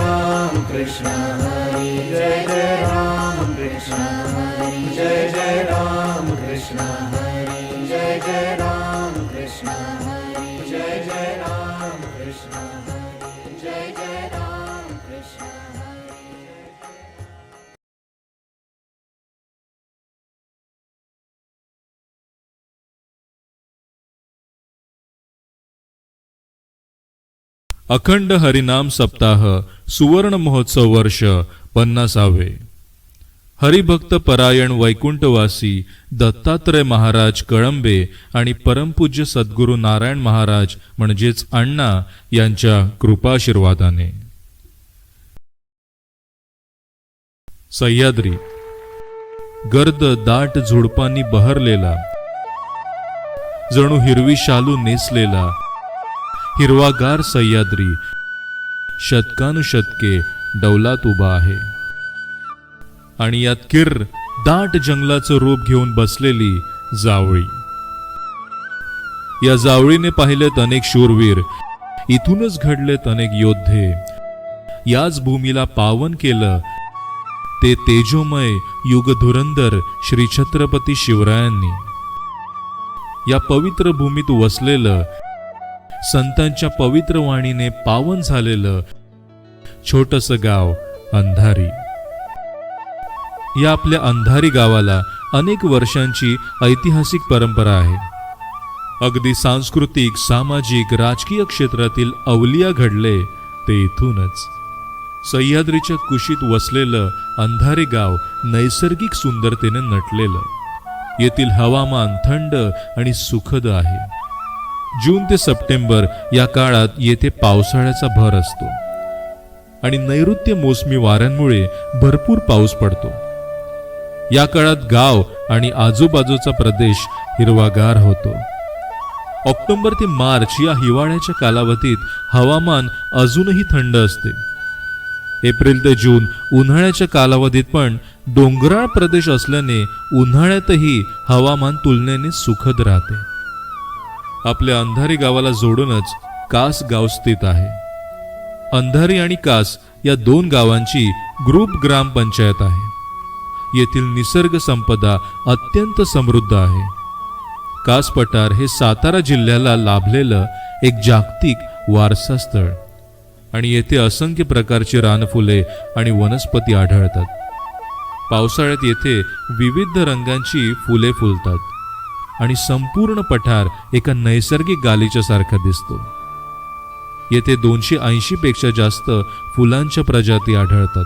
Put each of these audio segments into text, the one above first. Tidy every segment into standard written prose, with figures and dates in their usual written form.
राम कृष्ण हरी, जय जय राम कृष्ण हरी, जय जय राम कृष्ण हरी, जय जय राम कृष्ण हरी, जय जय राम कृष्ण हरी, जय जय राम कृष्ण हरी. अखंड हरिनाम सप्ताह सुवर्ण महोत्सव वर्ष 50वे. हरिभक्त परायण वैकुंठवासी दत्तात्रय महाराज कळंबे आणि परमपूज्य सद्गुरू नारायण महाराज म्हणजेच अण्णा यांच्या कृपाशीर्वादाने. सह्याद्री गर्द दाट झुडपांनी बहरलेला, जणू हिरवी शालू नेसलेला हिरवागार सह्याद्री शतकानुशतके डौलात उभा आहे. आणि यात किर्र दाट जंगलाचं रूप घेऊन बसलेली जावळी. या जावळीने पाहिलेत अनेक शूरवीर, इथूनच घडलेत अनेक योद्धे. याच भूमीला पावन केलं ते तेजोमय युगधुरंदर श्री छत्रपती शिवरायांनी. या पवित्र भूमीत वसलेलं, संतांच्या पवित्र वाणीने पावन झालेलं छोटस गाव अंधारी. या आपल्या अंधारी गावाला अनेक वर्षांची ऐतिहासिक परंपरा आहे. अगदी सांस्कृतिक, सामाजिक, राजकीय क्षेत्रातील अवलिया घडले ते इथूनच. सह्याद्रीच्या कुशीत वसलेलं अंधारी गाव नैसर्गिक सुंदरतेने नटलेलं. येथील हवामान थंड आणि सुखद आहे. जून ते सप्टेंबर या काळात येथे पावसाळ्याचा भर असतो आणि नैऋत्य मोसमी वाऱ्यांमुळे भरपूर पाऊस पडतो. या काळात गाव आणि आजूबाजूचा प्रदेश हिरवागार होतो. ऑक्टोबर ते मार्च या हिवाळ्याच्या कालावधीत हवामान अजूनही थंड असते. एप्रिल ते जून उन्हाळ्याच्या कालावधीत पण डोंगराळ प्रदेश असल्याने उन्हाळ्यातही हवामान तुलनेने सुखद राहते. आपल्या अंधारी गावाला जोडूनच कास गाव स्थित आहे. अंधारी आणि कास या दोन गावांची ग्रुप ग्रामपंचायत आहे. येथील निसर्ग संपदा अत्यंत समृद्ध आहे. कास पठार हे सातारा जिल्ह्याला लाभलेलं एक जागतिक वारसा स्थळ आणि येथे असंख्य प्रकारची रानफुले आणि वनस्पती आढळतात. पावसाळ्यात येथे विविध रंगांची फुले फुलतात आणि संपूर्ण पठार एका नैसर्गिक गालीच्या सारखा दिसतो. येथे 280 पेक्षा जास्त फुलांच्या प्रजाती आढळतात.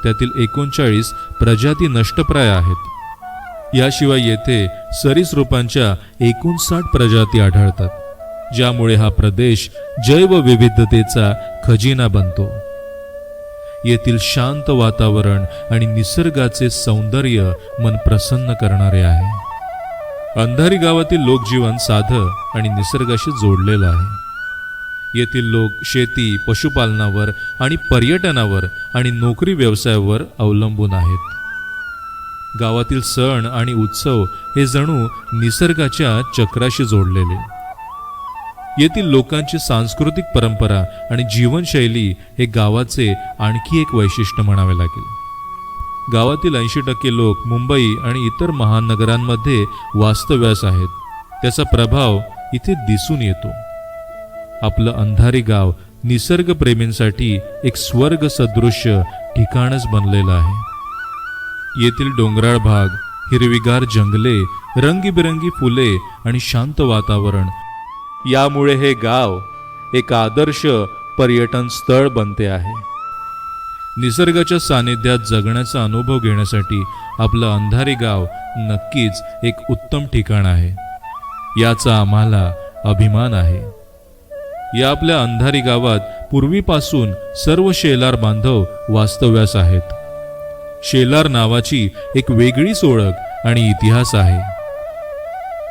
त्यातील 39 प्रजाती नष्टप्राय आहेत. याशिवाय येथे सरीसृपांच्या 59 प्रजाती आढळतात, ज्यामुळे हा प्रदेश जैवविविधतेचा खजिना बनतो. येथील शांत वातावरण आणि निसर्गाचे सौंदर्य मन प्रसन्न करणारे आहे. अंधारी गावातील लोकजीवन साधं आणि निसर्गाशी जोडलेलं आहे. येथील लोक शेती, पशुपालनावर आणि पर्यटनावर आणि नोकरी व्यवसायावर अवलंबून आहेत. गावातील सण आणि उत्सव हे जणू निसर्गाच्या चक्राशी जोडलेले. येथील लोकांची सांस्कृतिक परंपरा आणि जीवनशैली हे गावाचे आणखी एक वैशिष्ट्य म्हणावे लागेल. गावातील 80% लोक मुंबई आणि इतर महानगरांमध्ये वास्तव्यास आहेत. त्याचा प्रभाव इथे दिसून येतो. आपलं अंधारी गाव निसर्गप्रेमींसाठी एक स्वर्ग सदृश्य ठिकाणच बनलेलं आहे. येथील डोंगराळ भाग, हिरवीगार जंगले, रंगीबिरंगी फुले आणि शांत वातावरण यामुळे हे गाव एक आदर्श पर्यटन स्थळ बनते आहे. निसर्गाच्या सानिध्यात जगण्याचा अनुभव घेण्यासाठी आपलं अंधारी गाव नक्कीच एक उत्तम ठिकाण आहे. याचा आम्हाला अभिमान आहे. या आपल्या अंधारी गावात पूर्वीपासून सर्व शेलार बांधव वास्तव्यास आहेत. शेलार नावाची एक वेगळीच ओळख आणि इतिहास आहे.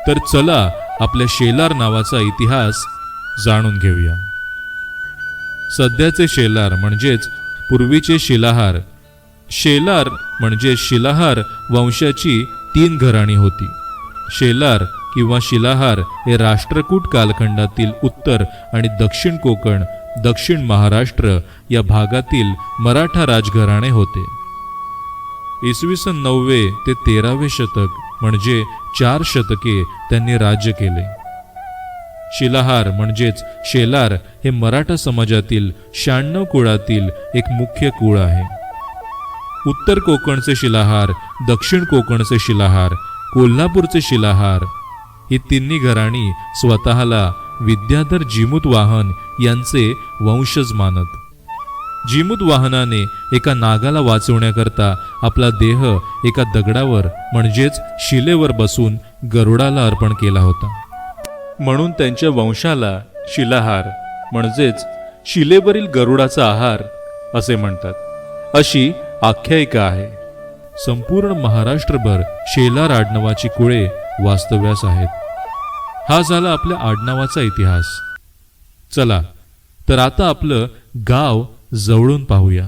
तर चला आपल्या शेलार नावाचा इतिहास जाणून घेऊया. सध्याचे शेलार म्हणजेच पूर्वीचे शिलाहार. शेलार म्हणजे शिलाहार वंशाची 3 घराणी होती. शेलार किंवा शिलाहार हे राष्ट्रकूट कालखंडातील उत्तर आणि दक्षिण कोकण दक्षिण महाराष्ट्र या भागातील मराठा राजघराणे होते. इसवी सन 9वे ते 13वे शतक म्हणजे 4 शतके त्यांनी राज्य केले. शिलाहार म्हणजेच शेलार हे मराठा समाजातील 96 कुळातील एक मुख्य कुळ आहे. उत्तर कोकणचे शिलाहार, दक्षिण कोकणचे शिलाहार, कोल्हापूरचे शिलाहार ही तिन्ही घराणी स्वतःला विद्याधर जीमूत वाहन यांचे वंशज मानत. जीमूत वाहनाने एका नागाला वाचवण्याकरता आपला देह एका दगडावर म्हणजेच शिलेवर बसून गरुडाला अर्पण केला होता. म्हणून त्यांच्या वंशाला शिलाहार म्हणजेच शिलेवरील गरुडाचा आहार असे म्हणतात, अशी आख्यायिका आहे. संपूर्ण महाराष्ट्रभर शेलार आडनावाची कुळे वास्तव्यास आहेत. हा झाला आपल्या आडनावाचा इतिहास. चला तर आता आपलं गाव जवळून पाहूया.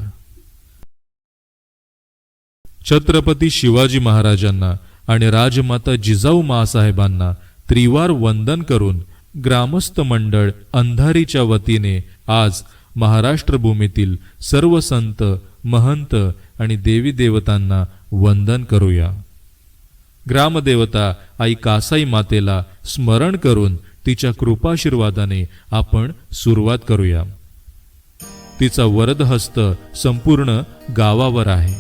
छत्रपती शिवाजी महाराजांना आणि राजमाता जिजाऊ माँसाहेबांना त्रिवार वंदन करून ग्रामस्थ मंडळ अंधारीच्या वतीने आज महाराष्ट्र भूमीतील सर्व संत, महंत आणि देवी देवतांना वंदन करूया. ग्रामदेवता आई कासाई मातेला स्मरण करून तिच्या कृपाशीर्वादाने आपण सुरुवात करूया. तिचा वरदहस्त संपूर्ण गावावर आहे.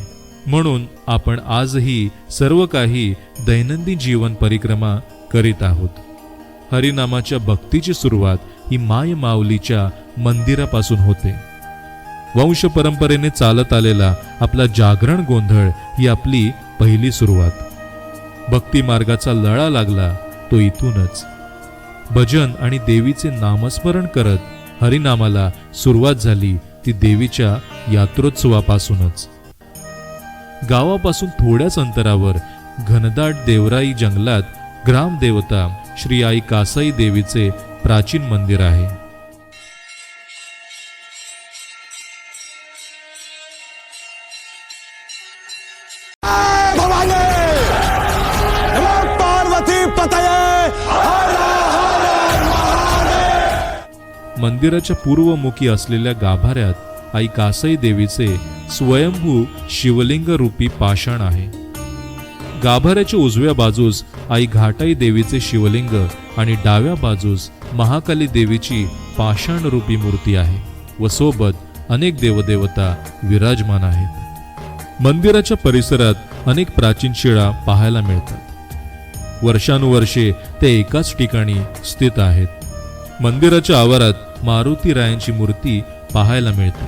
म्हणून आपण आजही सर्व काही दैनंदिन जीवन परिक्रमा करीत आहोत. हरिनामाच्या भक्तीची सुरुवात ही माय माऊलीच्या मंदिरापासून होते. वंश परंपरेने चालत आलेला आपला जागरण गोंधळ ही आपली पहिली सुरुवात. भक्ती मार्गाचा लळा लागला तो इथूनच. भजन आणि देवीचे नामस्मरण करत हरिनामाला सुरुवात झाली ती देवीच्या यात्रोत्सवापासूनच. गावापासून थोड्याच अंतरावर घनदाट देवराई जंगलात ग्रामदेवता श्री आई कासाई देवीचे प्राचीन मंदिर आहे. मंदिराच्या पूर्वमुखी असलेल्या गाभाऱ्यात आई कासाई देवीचे स्वयंभू शिवलिंग रूपी पाषाण आहे. गाभाऱ्याच्या उजव्या बाजूस आई घाटाई देवीचे शिवलिंग आणि डाव्या बाजूस महाकाली देवीची पाषाण रूपी मूर्ती आहे व सोबत अनेक देवदेवता विराजमान आहेत. मंदिराच्या परिसरात अनेक प्राचीन शिळा पाहायला मिळतात. वर्षानुवर्षे ते एकाच ठिकाणी स्थित आहेत. मंदिराच्या आवारात मारुती रायांची मूर्ती पाहायला मिळते.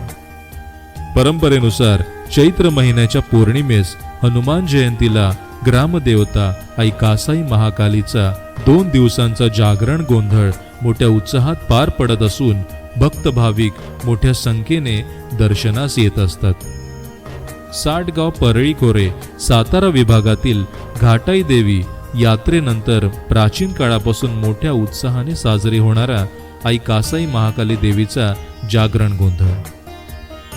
परंपरेनुसार चैत्र महिन्याच्या पौर्णिमेस हनुमान जयंतीला ग्रामदेवता आई कासाई महाकालीचा 2 दिवसांचा जागरण गोंधळ मोठ्या उत्साहात पार पडत असून भक्त भाविक मोठ्या संख्येने दर्शनास येत असतात. साटगाव परळी खोरे सातारा विभागातील घाटाई देवी यात्रेनंतर प्राचीन काळापासून मोठ्या उत्साहाने साजरी होणारा आई कासाई महाकाली देवीचा जागरण गोंधळ.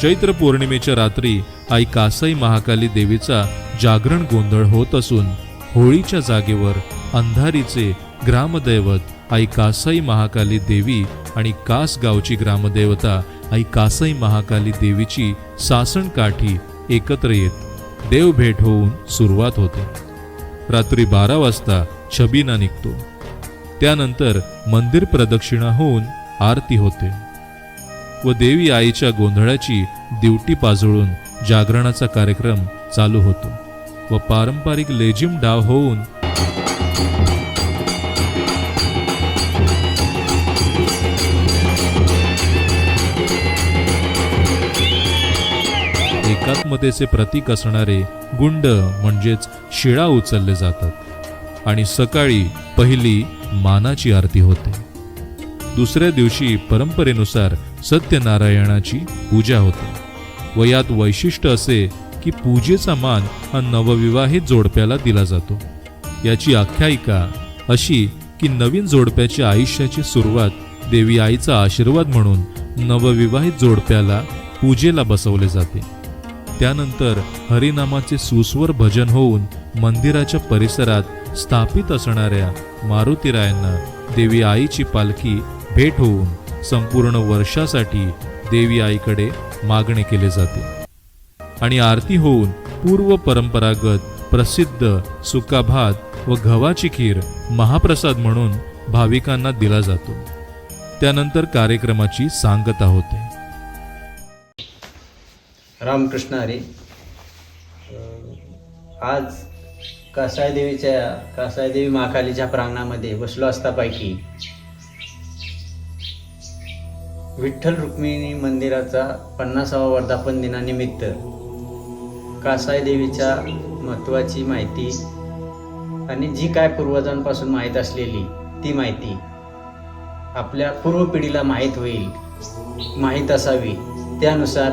चैत्र पौर्णिमेच्या रात्री आई कासाई महाकाली देवीचा जागरण गोंधळ होत असून होळीच्या जागेवर अंधारीचे ग्रामदैवत आई कासाई महाकाली देवी आणि कास गावची ग्रामदेवता आई कासाई महाकाली देवीची सासण काठी एकत्र येत देवभेट होऊन सुरुवात होते. रात्री 12 वाजता छबिना निघतो. त्यानंतर मंदिर प्रदक्षिणा होऊन आरती होते व देवी आईच्या गोंधळाची दिवटी पाजळून जागरणाचा कार्यक्रम चालू होतो व पारंपरिक लेझिम डाव होऊन एकात्मतेचे प्रतीक असणारे गुंड म्हणजेच शिळा उचलले जातात आणि सकाळी पहिली मानाची आरती होते. दुसऱ्या दिवशी परंपरेनुसार सत्यनारायणाची पूजा होते व यात वैशिष्ट्य असे की पूजेचा मान हा नवविवाहित जोडप्याला दिला जातो. याची आख्यायिका अशी की नवीन जोडप्याच्या आयुष्याची सुरुवात देवी आईचा आशीर्वाद म्हणून नवविवाहित जोडप्याला पूजेला बसवले जाते. त्यानंतर हरिनामाचे सुस्वर भजन होऊन मंदिराच्या परिसरात स्थापित असणाऱ्या मारुतीरायांना देवी आईची पालखी भेट होऊन संपूर्ण वर्षासाठी देवी आईकडे मागणे केले जाते आणि आरती होऊन पूर्व परंपरागत प्रसिद्ध सुका भात व गव्हाची खीर महाप्रसाद म्हणून भाविकांना दिला जातो. त्यानंतर कार्यक्रमाची सांगता होते. रामकृष्ण हरी. आज कासाईदेवी महाकालीच्या प्रांगणामध्ये बसलो असतापैकी विठ्ठल रुक्मिणी मंदिराचा 50वा वर्धापन दिनानिमित्त कासाईदेवीच्या महत्त्वाची माहिती आणि जी काय पूर्वजांपासून माहीत असलेली ती माहिती आपल्या पूर्व पिढीला माहीत असावी, त्यानुसार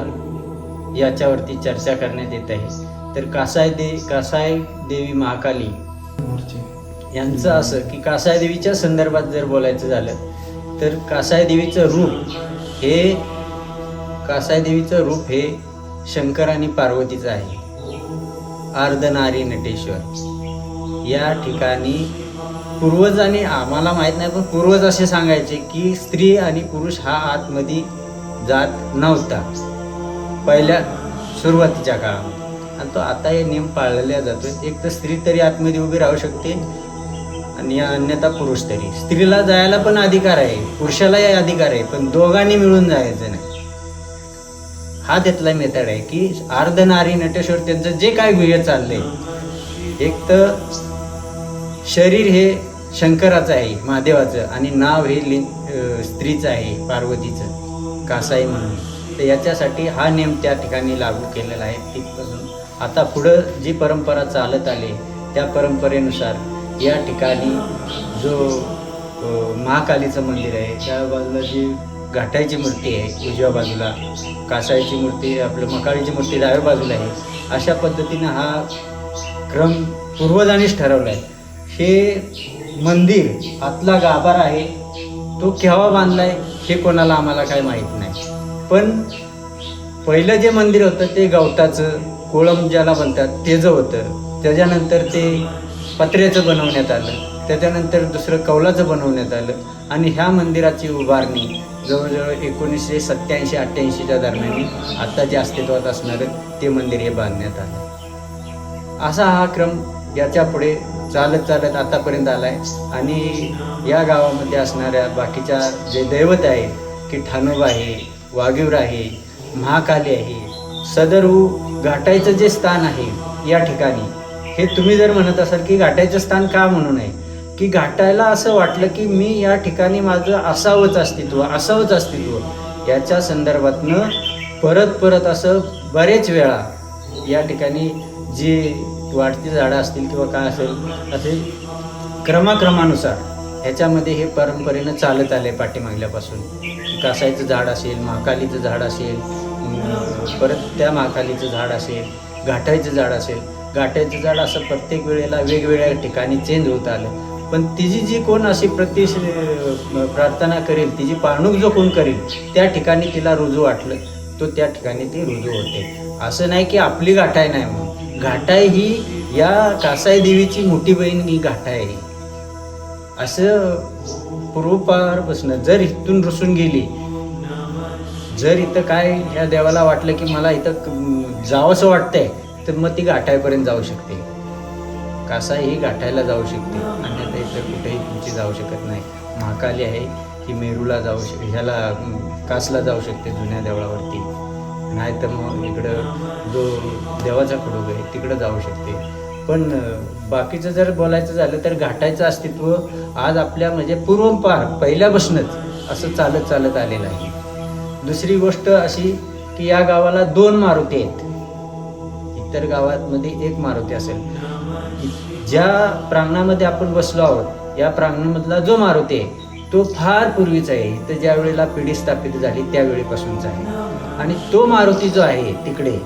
याच्यावरती चर्चा करण्यात येत आहे. तर कासाई देवी महाकाली यांचं असं की कासाई देवीच्या संदर्भात जर बोलायचं झालं तर कासाई देवीचं रूप हे शंकर आणि पार्वतीचं आहे. अर्धनारी नटेश्वर या ठिकाणी पूर्वजांनी, आम्हाला माहीत नाही पण पूर्वज असे सांगायचे की स्त्री आणि पुरुष हा आतमध्ये जात नव्हता पहिल्या सुरुवातीच्या काळामध्ये, आणि तो आता हे नियम पाळलेला जातोय. एक तर स्त्री तरी आतमध्ये उभी राहू शकते आणि अन्यथा पुरुष तरी. स्त्रीला जायला पण अधिकार आहे, पुरुषालाही अधिकार आहे, पण दोघांनी मिळून जायचं नाही. हा त्यातला मेथड आहे की अर्धनारी नटेश्वर त्यांचं जे काय गुह्य चाललंय, एक तर शरीर हे शंकराचं आहे महादेवाचं आणि नाव हे स्त्रीचं आहे पार्वतीचं, कासाई म्हणून. तर याच्यासाठी हा नियम त्या ठिकाणी लागू केलेला आहे. तिथपासून आता पुढं जी परंपरा चालत आली त्या परंपरेनुसार या ठिकाणी जो महाकालीचं मंदिर आहे त्या बाजूला जी घाटाईची मूर्ती आहे उजव्या बाजूला, कासाईची मूर्ती आपलं मकाळीची मूर्ती डाव्या बाजूला आहे. अशा पद्धतीनं हा क्रम पूर्वजांनीच ठरवला आहे. हे मंदिर आतला गाभारा आहे तो केव्हा बांधलाय हे कोणाला आम्हाला काय माहीत नाही, पण पहिलं जे मंदिर होतं ते गवताचं, कोळम ज्याला म्हणतात ते जे होतं, त्याच्यानंतर ते पत्र्याचं बनवण्यात आलं, त्याच्यानंतर दुसरं कौलाचं बनवण्यात आलं आणि ह्या मंदिराची उभारणी जवळजवळ 1987-88च्या दरम्यान आता जे अस्तित्वात असणारं ते मंदिर हे बांधण्यात आलं. असा हा क्रम याच्या पुढे चालत आतापर्यंत आला आहे. आणि या गावामध्ये असणाऱ्या बाकीच्या जे दैवत आहेत की ठाणोबा आहे, वाघीवर आहे, महाकाली आहे, सदरू घाटाईचं जे स्थान आहे या ठिकाणी, हे तुम्ही जर म्हणत असाल की घाटाईचं स्थान का म्हणू नये, की घाटायला असं वाटलं की मी या ठिकाणी माझं असावंच अस्तित्व याच्या संदर्भातनं परत असं बरेच वेळा या ठिकाणी जी वाढती झाडं असतील किंवा काय असेल असे क्रमानुसार ह्याच्यामध्ये हे परंपरेनं चालत आले पाठीमागल्यापासून. कासाईचं झाड असेल, महाकालीचं झाड असेल, परत त्या महाकालीचं झाड असेल, घाटाईचं झाड असेल. घाटाईचं झाड असं प्रत्येक वेळेला वेगवेगळ्या ठिकाणी चेंज होत आलं, पण तिची जी कोण अशी प्रार्थना करेल, तिची पाळणूक जो कोण करेल त्या ठिकाणी तिला रुजू वाटलं तो त्या ठिकाणी ती रुजू होते. असं नाही की आपली घाटाई नाही म्हणून. घाटाई ही या कासाई देवीची मोठी बहीण ही घाटाई आहे असं पूर्वपारपासून. जर इथून रुसून गेली, जर इथं काय या देवाला वाटलं की मला इथं जावंसं वाटतंय, तर मग ती घाटाईपर्यंत जाऊ शकते. कासाई ही घाटायला जाऊ शकते, अन्यथा इथं कुठेही तुमची जाऊ शकत नाही. महाकाली आहे की मेरूला ह्याला कासला जाऊ शकते जुन्या देवळावरती, नाही तर मग इकडं जो देवाचा खडूग आहे तिकडं जाऊ शकते. पण बाकीचं जर बोलायचं झालं तर घाटायचं अस्तित्व आज आपल्या म्हणजे पूर्वपार पहिल्यापासूनच असं चालत आलेलं आहे. दुसरी गोष्ट अशी की या गावाला 2 मारुती आहेत. इतर गावांमध्ये 1 मारुती असेल. ज्या प्रांगणामध्ये आपण बसलो आहोत या प्रांगणामधला जो मारुती आहे तो फार पूर्वीचा आहे. तर ज्या वेळेला पिढी स्थापित झाली त्यावेळीपासूनचा आहे. आणि तो मारुती जो आहे तिकडे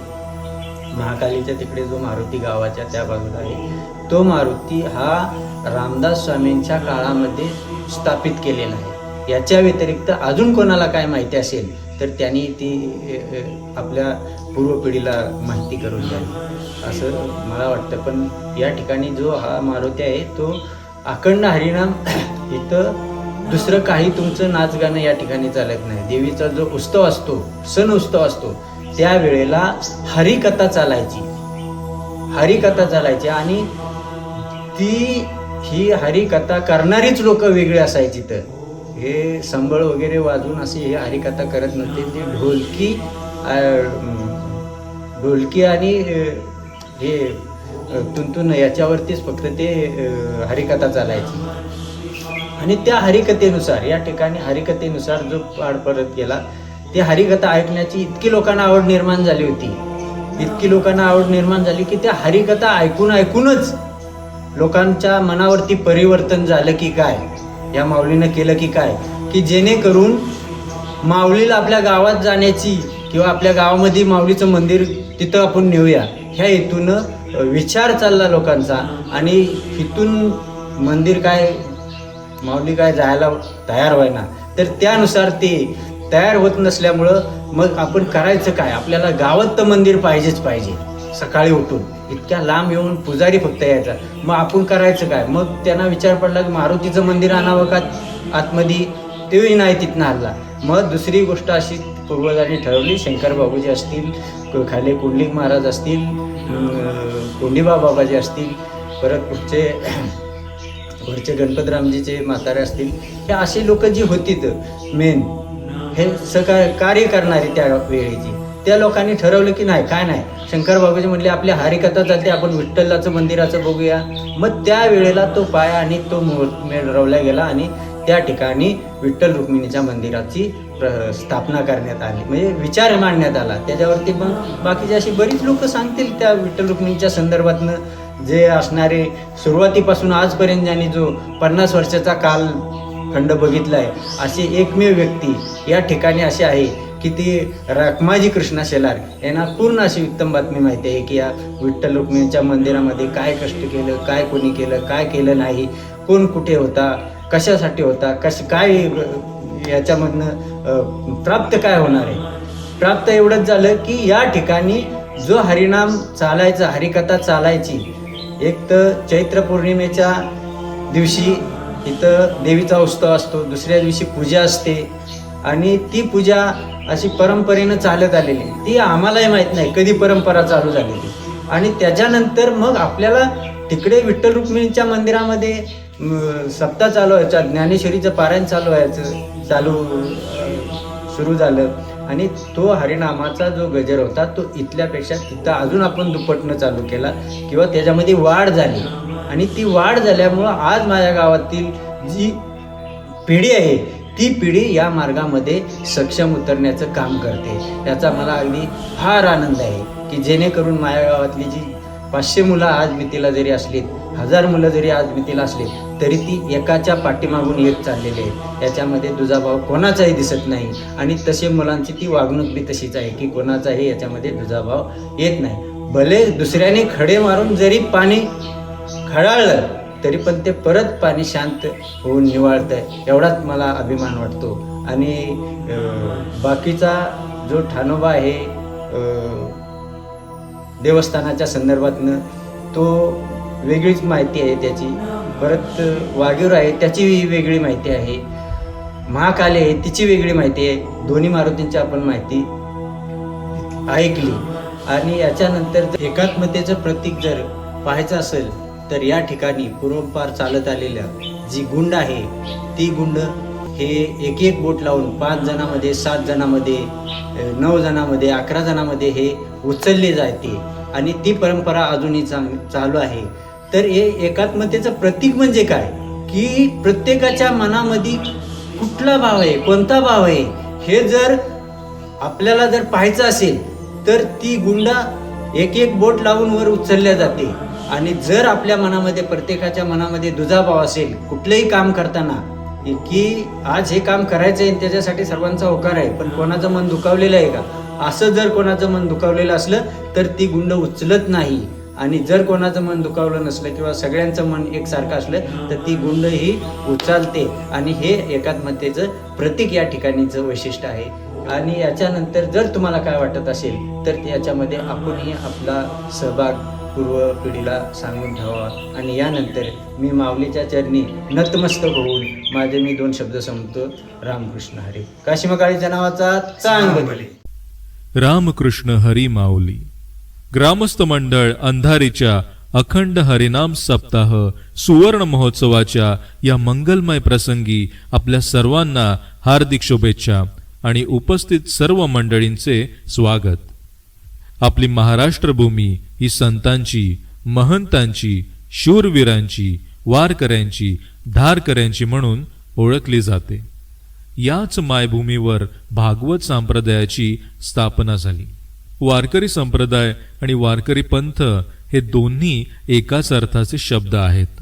महाकालीच्या तिकडे जो मारुती गावाच्या त्या बाजूला आहे, तो मारुती हा रामदास स्वामींच्या काळामध्ये स्थापित केलेला आहे. याच्या व्यतिरिक्त अजून कोणाला काय माहिती असेल तर त्यांनी ती आपल्या पूर्व पिढीला माहिती करून द्यावी असं मला वाटतं. पण या ठिकाणी जो हा मारुती आहे तो अखंड हरिनाम इथं दुसरं काही तुमचं नाच गाणं या ठिकाणी चालत नाही. देवीचा जो उत्सव असतो, सण उत्सव असतो, त्यावेळेला हरिकथा चालायची. हरिकथा चालायची आणि ही हरिकथा करणारीच लोक वेगळी असायची. तर हे संबळ वगैरे वाजवून असे हे हरिकथा करत नव्हते. ते ढोलकी आणि हे तुंतुन याच्यावरतीच फक्त ते हरिकथा चालायची. आणि त्या हरिकथेनुसार या ठिकाणी हरिकथेनुसार जो पाठ परत गेला, ते हरिकथा ऐकण्याची इतकी लोकांना आवड निर्माण झाली होती, इतकी लोकांना आवड निर्माण झाली की त्या हरिकथा ऐकूनच लोकांच्या मनावरती परिवर्तन झालं की काय, या माऊलीनं केलं की काय, की जेणेकरून माऊलीला आपल्या गावात जाण्याची किंवा आपल्या गावामध्ये माऊलीचं मंदिर तिथं आपण नेऊया ह्या हेतूनं विचार चालला लोकांचा. आणि इथून मंदिर काय माऊली काय जायला तयार व्हायना, तर त्यानुसार ते तयार होत नसल्यामुळं मग आपण करायचं काय, आपल्याला गावात तर मंदिर पाहिजेच पाहिजे. सकाळी उठून इतक्या लांब येऊन पुजारी फक्त यायचा, मग आपण करायचं काय. मग त्यांना विचार पडला की मारुतीचं मंदिर आणावं का आतमध्ये, तेही नाही तिथनं हल्ला. मग दुसरी गोष्ट अशी पूर्वजांनी ठरवली, शंकर बाबूजी असतील, खाली कुंडलिक महाराज असतील, कोंडीबा बाबाजी असतील, परत पुढचे गणपतरामजीचे म्हातारे असतील, हे असे लोक जी होती मेन हे कार्य करणारी त्या वेळेची, त्या लोकांनी ठरवलं की नाही काय नाही, शंकर बाबाजी म्हणले आपली हरिकथा चालते, आपण विठ्ठलाचं मंदिराचं बघूया. मग त्या वेळेला तो पाया आणि तो मेळ रवला गेला आणि त्या ठिकाणी विठ्ठल रुक्मिणीच्या मंदिराची स्थापना करण्यात आली, म्हणजे विचार मांडण्यात आला. त्याच्यावरती मग बाकीचे अशी बरीच लोक सांगतील त्या विठ्ठल रुक्मिणीच्या संदर्भातनं जे असणारे सुरुवातीपासून आजपर्यंत ज्यांनी जो 50 वर्षाचा कालखंड बघितला आहे, अशी एकमेव व्यक्ती या ठिकाणी अशी आहे की ती रखमाजी कृष्णा शेलार यांना पूर्ण अशी उत्तम बातमी माहिती आहे की या विठ्ठल रुक्मिणीच्या मंदिरामध्ये काय कष्ट केलं, काय कोणी केलं, काय केलं नाही, कोण कुठे होता, कशासाठी होता, काय याच्यामधनं प्राप्त काय होणार आहे. प्राप्त एवढंच झालं की या ठिकाणी जो हरिनाम चालायचा, हरिकथा चालायची, एक तर चैत्र पौर्णिमेच्या दिवशी इथं देवीचा उत्सव असतो, दुसऱ्या दिवशी पूजा असते आणि ती पूजा अशी परंपरेनं चालत आलेली, ती आम्हालाही माहीत नाही कधी परंपरा चालू झालेली. आणि त्याच्यानंतर मग आपल्याला तिकडे विठ्ठल रुक्मिणीच्या मंदिरामध्ये सप्ताह चालू व्हायचा, ज्ञानेश्वरीचं पारायण सुरू झालं आणि तो हरिनामाचा जो गजर होता तो इथल्यापेक्षा तिथं अजून आपण दुप्पटनं चालू केला किंवा त्याच्यामध्ये वाढ झाली. आणि ती वाढ झाल्यामुळं आज माझ्या गावातील जी पिढी आहे ती पिढी या मार्गामध्ये सक्षम उतरण्याचं काम करते. याचा मला अगदी फार आनंद आहे की जेणेकरून माझ्या गावातली जी 500 मुलं आज मितीला जरी असलीत, 1000 मुलं जरी आज मितीला असली तरी ती एकाच्या पाठीमागून येत चाललेली आहे. याच्यामध्ये दुजाभाव कोणाचाही दिसत नाही आणि तसे मुलांची ती वागणूक बी तशीच आहे की कोणाचाही याच्यामध्ये दुजाभाव येत नाही. भले दुसऱ्याने खडे मारून जरी पाणी खळाळलं तरी पण ते परत पाणी शांत होऊन निवाळतं, एवढाच मला अभिमान वाटतो. आणि बाकीचा जो ठाणोबा आहे देवस्थानाच्या संदर्भातनं तो वेगळीच माहिती आहे त्याची. परत वाघीर आहे त्याची वेगळी माहिती आहे, महाकाली आहे तिची वेगळी माहिती आहे. दोन्ही मारुतींची आपण माहिती ऐकली. आणि याच्यानंतर एकात्मतेचं प्रतीक जर पाहायचं असेल तर या ठिकाणी पूर्वपार चालत आलेल्या जी गुंड आहे ती गुंड हे एक बोट लावून 5 जणांमध्ये, 7 जणांमध्ये, 9 जणांमध्ये, 11 जणांमध्ये हे उचलले जाते आणि ती परंपरा अजूनही चालू आहे. तर हे एकात्मतेचं प्रतीक म्हणजे काय की प्रत्येकाच्या मनामध्ये कुठला भाव आहे, कोणता भाव आहे हे जर आपल्याला जर पाहायचं असेल तर ती गुंडा एक बोट लावून वर उचलल्या जाते. आणि जर आपल्या मनामध्ये, प्रत्येकाच्या मनामध्ये दुजाभाव असेल कुठलंही काम करताना की आज हे काम करायचं आहे त्याच्यासाठी सर्वांचा होकार आहे, पण कोणाचं मन दुखावलेलं आहे का, असं जर कोणाचं मन दुखावलेलं असलं तर ती गुंड उचलत नाही. आणि जर कोणाचं मन दुखावलं नसलं किंवा सगळ्यांचं मन एकसारखं असलं तर ती गुंड ही उचलते. आणि हे एकात्मतेचं प्रतीक या ठिकाणीचं वैशिष्ट्य आहे. आणि याच्यानंतर जर तुम्हाला काय वाटत असेल तर याच्यामध्ये आपणही आपला सहभाग पूर्व पिढीला सांगून ठेवावा. आणि यानंतर मी माऊलीच्या चरणी नतमस्तक होऊन माझे मी 2 शब्द सांगतो. रामकृष्ण हरी. काशीमकाळीच्या नावाचा चांगली. रामकृष्ण हरी माऊली. ग्रामस्थ मंडळ अंधारीच्या अखंड हरिनाम सप्ताह सुवर्ण महोत्सवाच्या या मंगलमय प्रसंगी आपल्या सर्वांना हार्दिक शुभेच्छा आणि उपस्थित सर्व मंडळींचे स्वागत. आपली महाराष्ट्र भूमी ही संतांची, महंतांची, शूरवीरांची, वारकऱ्यांची, धारकऱ्यांची म्हणून ओळखली जाते. याच मायभूमीवर भागवत संप्रदायाची स्थापना झाली. वारकरी संप्रदाय आणि वारकरी पंथ हे दोन्ही एकाच अर्थाचे शब्द आहेत.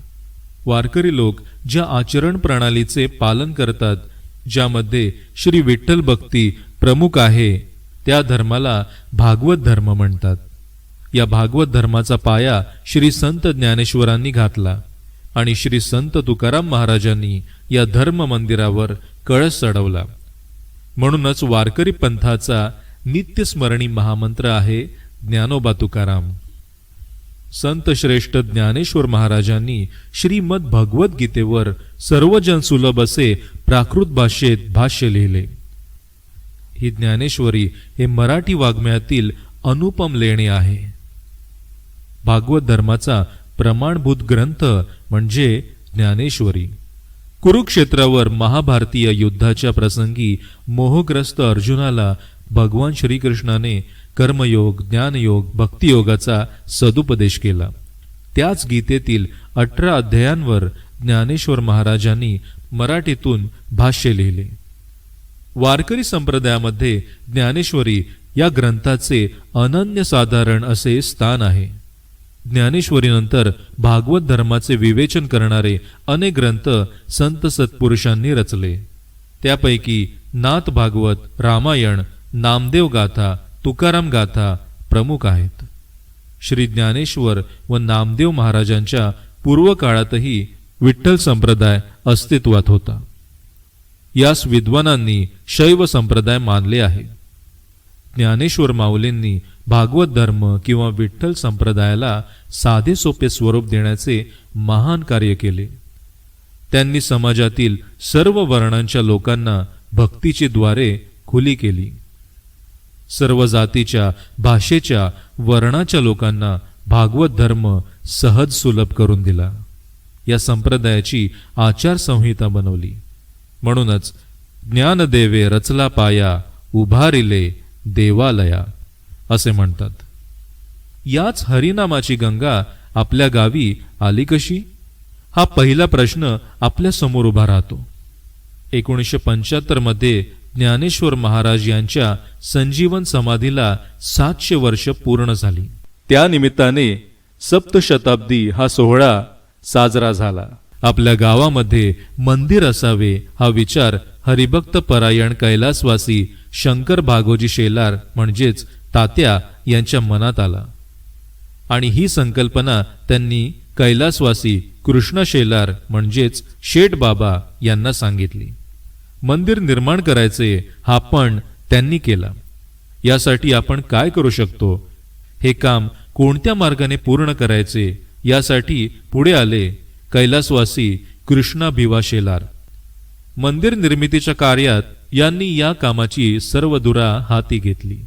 वारकरी लोक ज्या आचरण प्रणालीचे पालन करतात, ज्यामध्ये श्री विठ्ठल भक्ती प्रमुख आहे, त्या धर्माला भागवत धर्म म्हणतात. या भागवत धर्माचा पाया श्री संत ज्ञानेश्वरांनी घातला आणि श्री संत तुकाराम महाराजांनी या धर्म मंदिरावर कळस चढवला. म्हणूनच वारकरी पंथाचा नित्यस्मरणी महामंत्र आहे ज्ञानोबा तुकाराम. संत श्रेष्ठ ज्ञानेश्वर महाराजांनी श्रीमद भगवत गीतेवर सर्वजन सुलभ असे प्राकृत भाषेत भाष्य लिहिले. ही ज्ञानेश्वरी हे मराठी वाङ्मयातील अनुपम लेणे आहे. भागवत धर्माचा प्रमाणभूत ग्रंथ म्हणजे ज्ञानेश्वरी. कुरुक्षेत्रावर महाभारतीय युद्धाच्या प्रसंगी मोहग्रस्त अर्जुनाला भगवान श्रीकृष्णाने कर्मयोग, ज्ञानयोग, भक्तियोगाचा सदुपदेश केला. त्याच गीतेतील 18 अध्यायांवर ज्ञानेश्वर महाराजांनी मराठीतून भाष्य लिहिले. वारकरी संप्रदायामध्ये ज्ञानेश्वरी या ग्रंथाचे अनन्यसाधारण असे स्थान आहे. ज्ञानेश्वरीनंतर भागवत धर्माचे विवेचन करणारे अनेक ग्रंथ संत सत्पुरुषांनी रचले. त्यापैकी नाथ भागवत, रामायण, नामदेव गाथा, तुकाराम गाथा प्रमुख आहेत. श्री ज्ञानेश्वर व नामदेव महाराजांच्या पूर्व काळातही विठ्ठल संप्रदाय अस्तित्वात होता. यास विद्वानांनी शैव संप्रदाय मानले आहे. ज्ञानेश्वर माऊलींनी भागवत धर्म किंवा विठ्ठल संप्रदायाला साधे सोपे स्वरूप देण्याचे महान कार्य केले. त्यांनी समाजातील सर्व वर्णांच्या लोकांना भक्तीची द्वारे खुली केली. सर्व जातीच्या, भाषेच्या, वर्णाच्या लोकांना भागवत धर्म सहज सुलभ करून दिला. या संप्रदायाची आचारसंहिता बनवली. म्हणूनच ज्ञानदेवे रचला पाया, उभारिले देवालया असे म्हणतात. याच हरिनामाची गंगा आपल्या गावी आली कशी, हा पहिला प्रश्न आपल्या समोर उभा राहतो. 1975 मध्ये ज्ञानेश्वर महाराज यांच्या संजीवन समाधीला 700 वर्ष पूर्ण झाली. त्या निमित्ताने सप्तशताब्दी हा सोहळा साजरा झाला. आपल्या गावामध्ये मंदिर असावे हा विचार हरिभक्त परायण कैलासवासी शंकर भागोजी शेलार म्हणजेच तात्या यांच्या मनात आला आणि ही संकल्पना त्यांनी कैलासवासी कृष्ण शेलार म्हणजेच शेठ बाबा यांना सांगितली. मंदिर निर्माण करायचे हा पण त्यांनी केला. यासाठी आपण काय करू शकतो, हे काम कोणत्या मार्गाने पूर्ण करायचे यासाठी पुढे आले कैलासवासी कृष्णा भिवा शेलार. मंदिर निर्मितीच्या कार्यात यांनी या कामाची सर्व धुरा हाती घेतली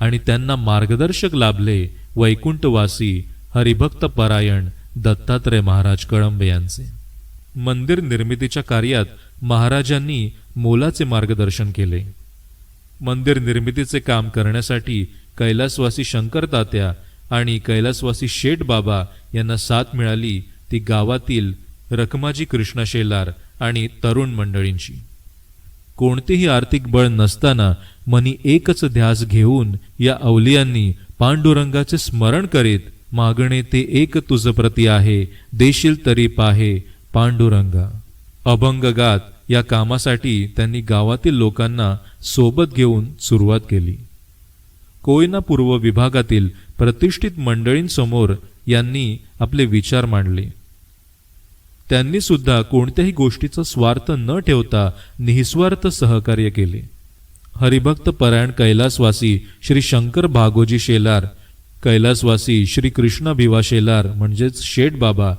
आणि त्यांना मार्गदर्शक लाभले वैकुंठवासी हरिभक्त परायण दत्तात्रय महाराज कळंबे यांचे. मंदिर निर्मितीच्या कार्यात महाराजांनी मोलाचे मार्गदर्शन केले. मंदिर निर्मितीचे काम करण्यासाठी कैलासवासी शंकर तात्या आणि कैलासवासी शेठ बाबा यांना साथ मिळाली ती गावातील रखमाजी कृष्णा शेलार आणि तरुण मंडळींची. कोणतेही आर्थिक बळ नसताना मनी एकच ध्यास घेऊन या अवलियांनी पांडुरंगाचे स्मरण करीत मागणे ते एक तुझ प्रती आहे, देशील तरी पाहे पांडुरंगा अभंग गात या कामासाठी त्यांनी गावातील लोकांना सोबत घेऊन सुरुवात केली. कोयना पूर्व विभागातील प्रतिष्ठित मंडळींसमोर यांनी आपले विचार मांडले. त्यांनी सुद्धा कोणत्याही गोष्टीचा स्वार्थ न ठेवता निस्वार्थ सहकार्य केले. हरिभक्त परायण कैलासवासी श्री शंकर भागोजी शेलार कैलासवासी श्री कृष्ण भिवा शेलार म्हणजेच शेठ बाबा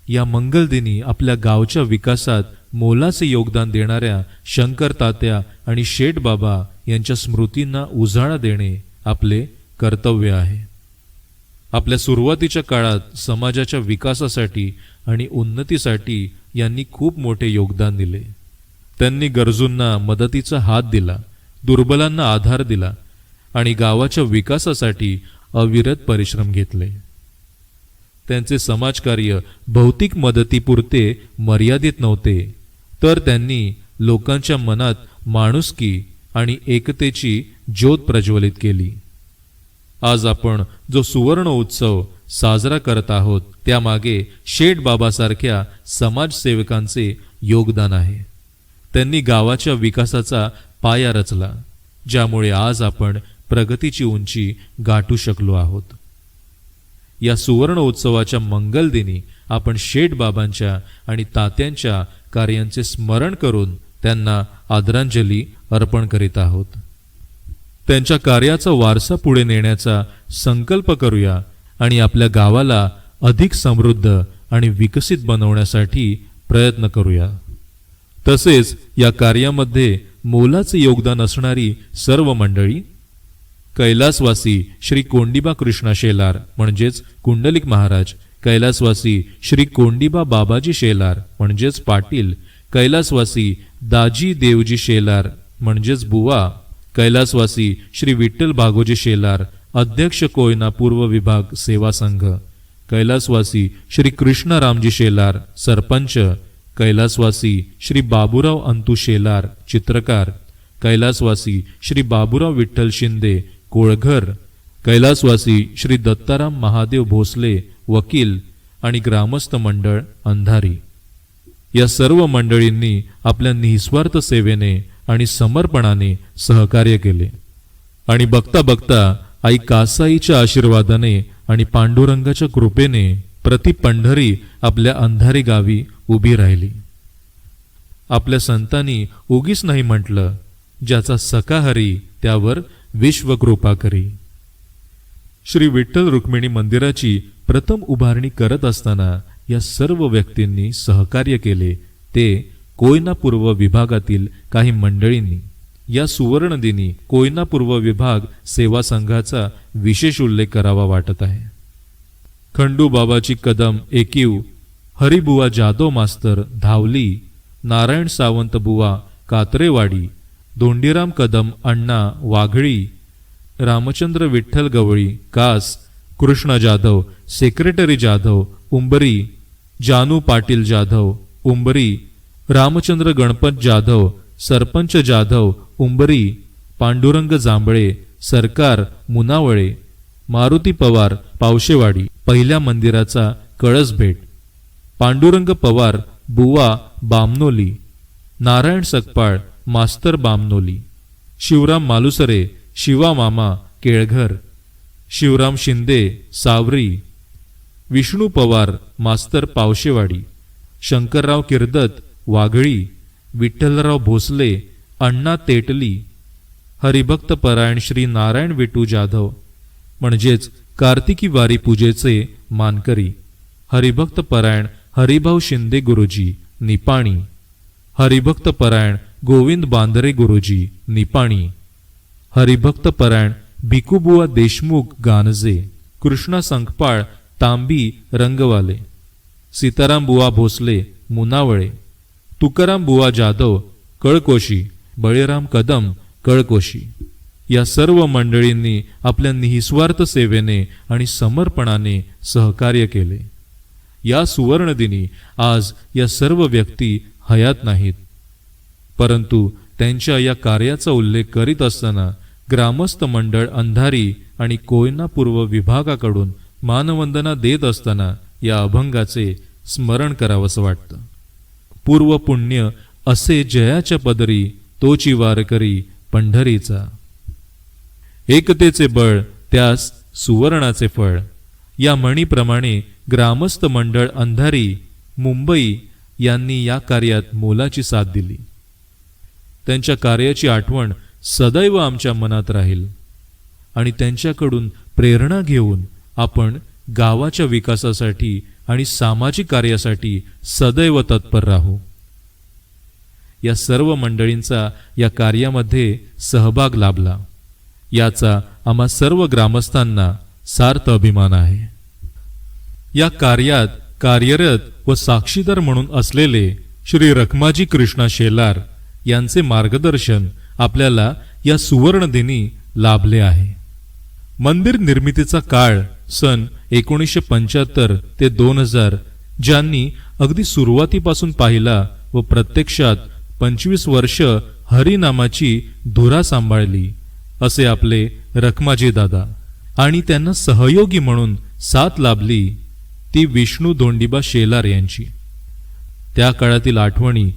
या मंगलदिनी आपल्या गावच्या विकासात मोलाचे योगदान देणाऱ्या शंकर तात्या आणि शेठ बाबा यांच्या स्मृतींना उजाळा देणे आपले कर्तव्य आहे. आपल्या सुरुवातीच्या काळात समाजाच्या विकासासाठी आणि उन्नतीसाठी यांनी खूप मोठे योगदान दिले. त्यांनी गरजूंना मदतीचा हात दिला, दुर्बलांना आधार दिला आणि गावाच्या विकासासाठी अविरत परिश्रम घेतले. त्यांचे समाजकार्य भौतिक मदतीपुरते मर्यादित नव्हते, तर त्यांनी लोकांच्या मनात माणुसकी आणि एकतेची ज्योत प्रज्वलित केली. आज आपण जो सुवर्ण उत्सव साजरा करत आहोत त्यामागे शेठ बाबासारख्या समाजसेवकांचे योगदान आहे. त्यांनी गावाच्या विकासाचा पाया रचला, ज्यामुळे आज आपण प्रगतीची उंची गाठू शकलो आहोत. या सुवर्ण उत्सवाच्या मंगलदिनी आपण शेठ बाबांच्या आणि तात्यांच्या कार्यांचे स्मरण करून त्यांना आदरांजली अर्पण करीत आहोत. त्यांच्या कार्याचा वारसा पुढे नेण्याचा संकल्प करूया आणि आपल्या गावाला अधिक समृद्ध आणि विकसित बनवण्यासाठी प्रयत्न करूया. तसेच या कार्यामध्ये मोलाचे योगदान असणारी सर्व मंडळी, कैलासवासी श्री कोंडिबा कृष्णा शेलार म्हणजेच कुंडलिक महाराज, कैलासवासी श्री कोंडिबा बाबाजी शेलार म्हणजेच पाटील, कैलासवासी दाजी देवजी शेलार म्हणजेच बुवा, कैलासवासी श्री विठ्ठल भागोजी शेलार अध्यक्ष कोयना पूर्व विभाग सेवा संघ, कैलासवासी श्री कृष्ण रामजी शेलार सरपंच, कैलासवासी श्री बाबूराव अंतू शेलार चित्रकार, कैलासवासी श्री बाबूराव विठ्ठल शिंदे कोळघर, कैलासवासी श्री दत्ताराम महादेव भोसले वकील आणि ग्रामस्थ मंडळ अंधारी. या सर्व मंडळींनी आपल्या निस्वार्थ सेवेने आणि समर्पणाने सहकार्य केले आणि बघता बघता आई कासाईच्या आशीर्वादाने आणि पांडुरंगाच्या कृपेने प्रति पंढरी आपल्या अंधारी गावी उभी राहिली. आपल्या संतांनी उगीच नाही म्हटलं, ज्याचा सखा हरी त्यावर विश्वकृपा करी. श्री विठ्ठल रुक्मिणी मंदिराची प्रथम उभारणी करत असताना या सर्व व्यक्तींनी सहकार्य केले ते कोयना पूर्व विभागातील काही मंडळींनी. या सुवर्ण दिनी कोयना पूर्व विभाग सेवा संघाचा विशेष उल्लेख करावा वाटत आहे. खंडू बाबाची कदम एकीव, हरिबुवा जाधव मास्तर धावली, नारायण सावंत बुवा कात्रेवाडी, धोंडीराम कदम अण्णा वाघळी, रामचंद्र विठ्ठल गवळी कास, कृष्ण जाधव सेक्रेटरी जाधव उंबरी, जानू पाटील जाधव उंबरी, रामचंद्र गणपत जाधव सरपंच जाधव उंबरी, पांडुरंग जांभळे सरकार मुनावळे, मारुती पवार पावशेवाडी पहिल्या मंदिराचा कळस भेट, पांडुरंग पवार बुवा बामनोली, नारायण सकपाळ मास्तर बामनोली, शिवराम मालुसरे शिवा मामा केळघर, शिवराम शिंदे सावरी, विष्णू पवार मास्तर पावशेवाडी, शंकरराव किर्दत वाघळी, विठ्ठलराव भोसले अण्णा तेटली, हरिभक्त परायण श्री नारायण विटू जाधव म्हणजेच कार्तिकी वारी पूजेचे मानकरी, हरिभक्त परायण हरिभाऊ शिंदे गुरुजी निपाणी, हरिभक्त परायण गोविंद बांदरे गुरुजी निपाणी, हरिभक्त परायण भिकुबुवा देशमुख गानजे, कृष्णा संकपाळ तांबी रंगवाले, सीताराम बुवा भोसले मुनावळे, तुकाराम बुवा जाधव कळकोशी, बळीराम कदम कळकोशी. या सर्व मंडळींनी आपल्या निस्वार्थ सेवेने आणि समर्पणाने सहकार्य केले. या सुवर्णदिनी आज या सर्व व्यक्ती हयात नाहीत, परंतु त्यांच्या या कार्याचा उल्लेख करीत असताना ग्रामस्थ मंडळ अंधारी आणि कोयना पूर्व विभागाकडून मानवंदना देत असताना या अभंगाचे स्मरण करावंसं वाटतं. पूर्व पुण्य असे जयाच्या पदरी तोची वारकरी पंढरीचा, एकतेचे बळ त्यास सुवर्णाचे फळ. या म्हणीप्रमाणे ग्रामस्थ मंडळ अंधारी मुंबई यांनी या कार्यात मोलाची साथ दिली. त्यांच्या कार्याची आठवण सदैव आमच्या मनात राहील आणि त्यांच्याकडून प्रेरणा घेऊन आपण गावाच्या विकासासाठी आणि सामाजिक कार्यासाठी सदैव तत्पर राहू. या सर्व मंडळींचा या कार्यामध्ये सहभाग लाभला, याचा आम्हा सर्व ग्रामस्थांना सार्थ अभिमान आहे. या कार्यात कार्यरत व साक्षीदार म्हणून असलेले श्री रखमाजी कृष्णा शेलार यांचे मार्गदर्शन आपल्याला या सुवर्णदिनी लाभले आहे. मंदिर निर्मितीचा काळ सन 1975 ते 2000, ज्यांनी अगदी सुरुवातीपासून पाहिला व प्रत्यक्षात 25 वर्ष हरिनामाची धुरा सांभाळली असे आपले रखमाजी दादा, आणि त्यांना सहयोगी म्हणून साथ लाभली ती विष्णू धोंडीबा शेलार यांची. त्या काळातील आठवणी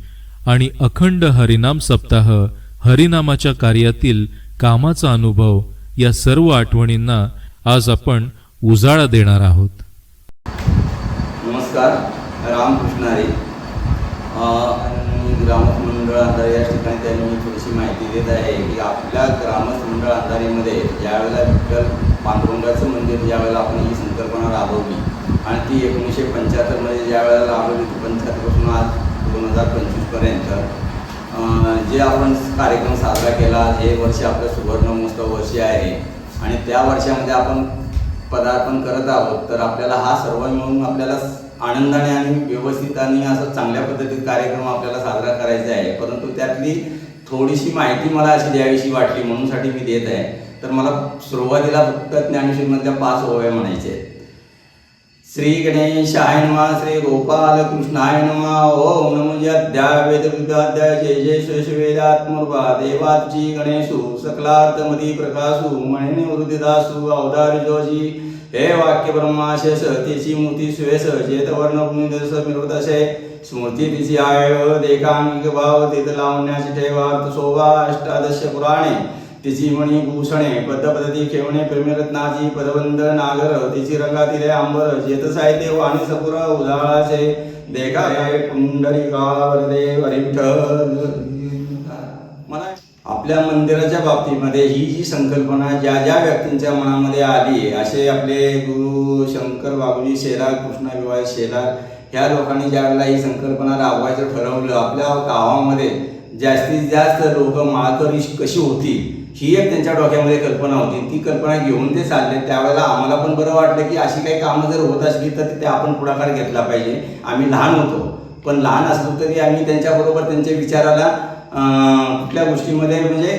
आणि अखंड हरिनाम सप्ताह, हरिनामाच्या कार्यातील कामाचा अनुभव, या सर्व आठवणींना आज आपण उजाळा देणार आहोत. नमस्कार, रामकृष्ण हरी. ग्रामस्थ मंडळ अंधारी या ठिकाणी त्यांनी मी थोडीशी माहिती देत आहे की आपल्या ग्रामस्थ मंडळ अंधारीमध्ये ज्यावेळेला विठ्ठल पांडुरंगाचं मंदिर ज्यावेळेला आपण ही संकल्पना राबवली आणि ती 1975 ज्यावेळेला राबवली, 75पासून आज 2025पर्यंत जे आपण कार्यक्रम साजरा केला, हे वर्ष आपलं सुवर्ण महोत्सव वर्ष आहे आणि त्या वर्षामध्ये आपण पदार्पण करत आहोत. तर आपल्याला हा सर्व मिळून आपल्याला आनंदाने आणि व्यवस्थित आणि असं चांगल्या पद्धतीत कार्यक्रम आपल्याला साजरा करायचा आहे. परंतु त्यातली थोडीशी माहिती मला अशी द्यावीशी वाटली म्हणूनसाठी मी देत आहे. तर मला सुरुवातीला फक्त ज्ञानेश्वरीमधल्या 5 ओव्या म्हणायचे आहेत. श्री गणेशाय नमः, श्री गोपाल कृष्णाय नमः, ओम नमो अध्याय वेदविद्याध्याय जय जय श्वेवेदात्मरूपा देवाची गणेशु सकलार्थमधी प्रकाशु मणिने वृद्धिदासु अवतार जोजी हे वाक्य ब्रह्माशेष तिची मूर्ती सुवेश चेतवर्ण पुण्यदश मिळवतसे स्मृती तिची आय देखांगिक भाव तिथ लावण्याची ठेवार्थ शोभा अष्टादश पुराणे तिची मणी भूषणे पद्धपद्धती खेवणे प्रेमरत्नाची पदवंद नागर तिची रंगातील अंबर जेत साहित्य वाणी सपुर उजाळाचे देखाय पुंडलिका वरदे विठ्ठल. मला आपल्या मंदिराच्या बाबतीमध्ये ही जी संकल्पना ज्या ज्या व्यक्तींच्या मनामध्ये आली, असे आपले गुरु शंकर बाबूजी शेलार, कृष्णा विवाह शेलार, ह्या लोकांनी ज्या वेळेला ही संकल्पना राबवायचं ठरवलं, आपल्या गावामध्ये जास्तीत जास्त लोक माळकरी कशी होती ही एक त्यांच्या डोक्यामध्ये कल्पना होती. ती कल्पना घेऊन ते चालले. त्यावेळेला आम्हाला पण बरं वाटलं की अशी काही कामं जर होत असली तर तिथे आपण पुढाकार घेतला पाहिजे. आम्ही लहान होतो, पण लहान असलो तरी आम्ही त्यांच्याबरोबर त्यांच्या विचाराला कुठल्या गोष्टीमध्ये म्हणजे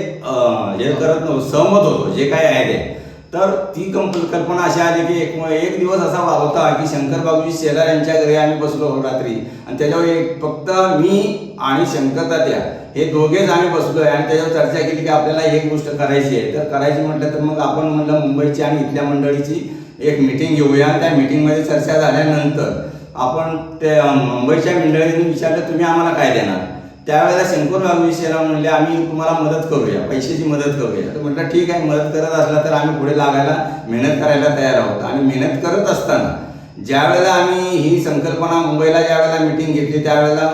हे करत नव्हतो, सहमत होतो जे काय आहे ते. तर ती कल्पना अशी आली की एक दिवस असा होता की शंकर बाबूजी शेलार यांच्या घरी आम्ही बसलो रात्री आणि त्याच्यावर फक्त मी आणि शंकर तात्या हे दोघेच आम्ही बसलो आहे आणि त्याच्यावर चर्चा केली की आपल्याला एक गोष्ट करायची आहे. तर करायची म्हटलं तर मग आपण म्हटलं मुंबईची आणि इथल्या मंडळीची एक मीटिंग घेऊया. त्या मीटिंगमध्ये चर्चा झाल्यानंतर आपण त्या मुंबईच्या मंडळीने विचारलं तुम्ही आम्हाला काय देणार. त्यावेळेला शंकर बाबूजी शेलार म्हणले आम्ही तुम्हाला मदत करूया, पैशाची मदत करूया. तर म्हटलं ठीक आहे, मदत करत असला तर आम्ही पुढे लागायला मेहनत करायला तयार आहोत. आणि मेहनत करत असताना ज्यावेळेला आम्ही ही संकल्पना मुंबईला ज्यावेळेला मीटिंग घेतली त्यावेळेला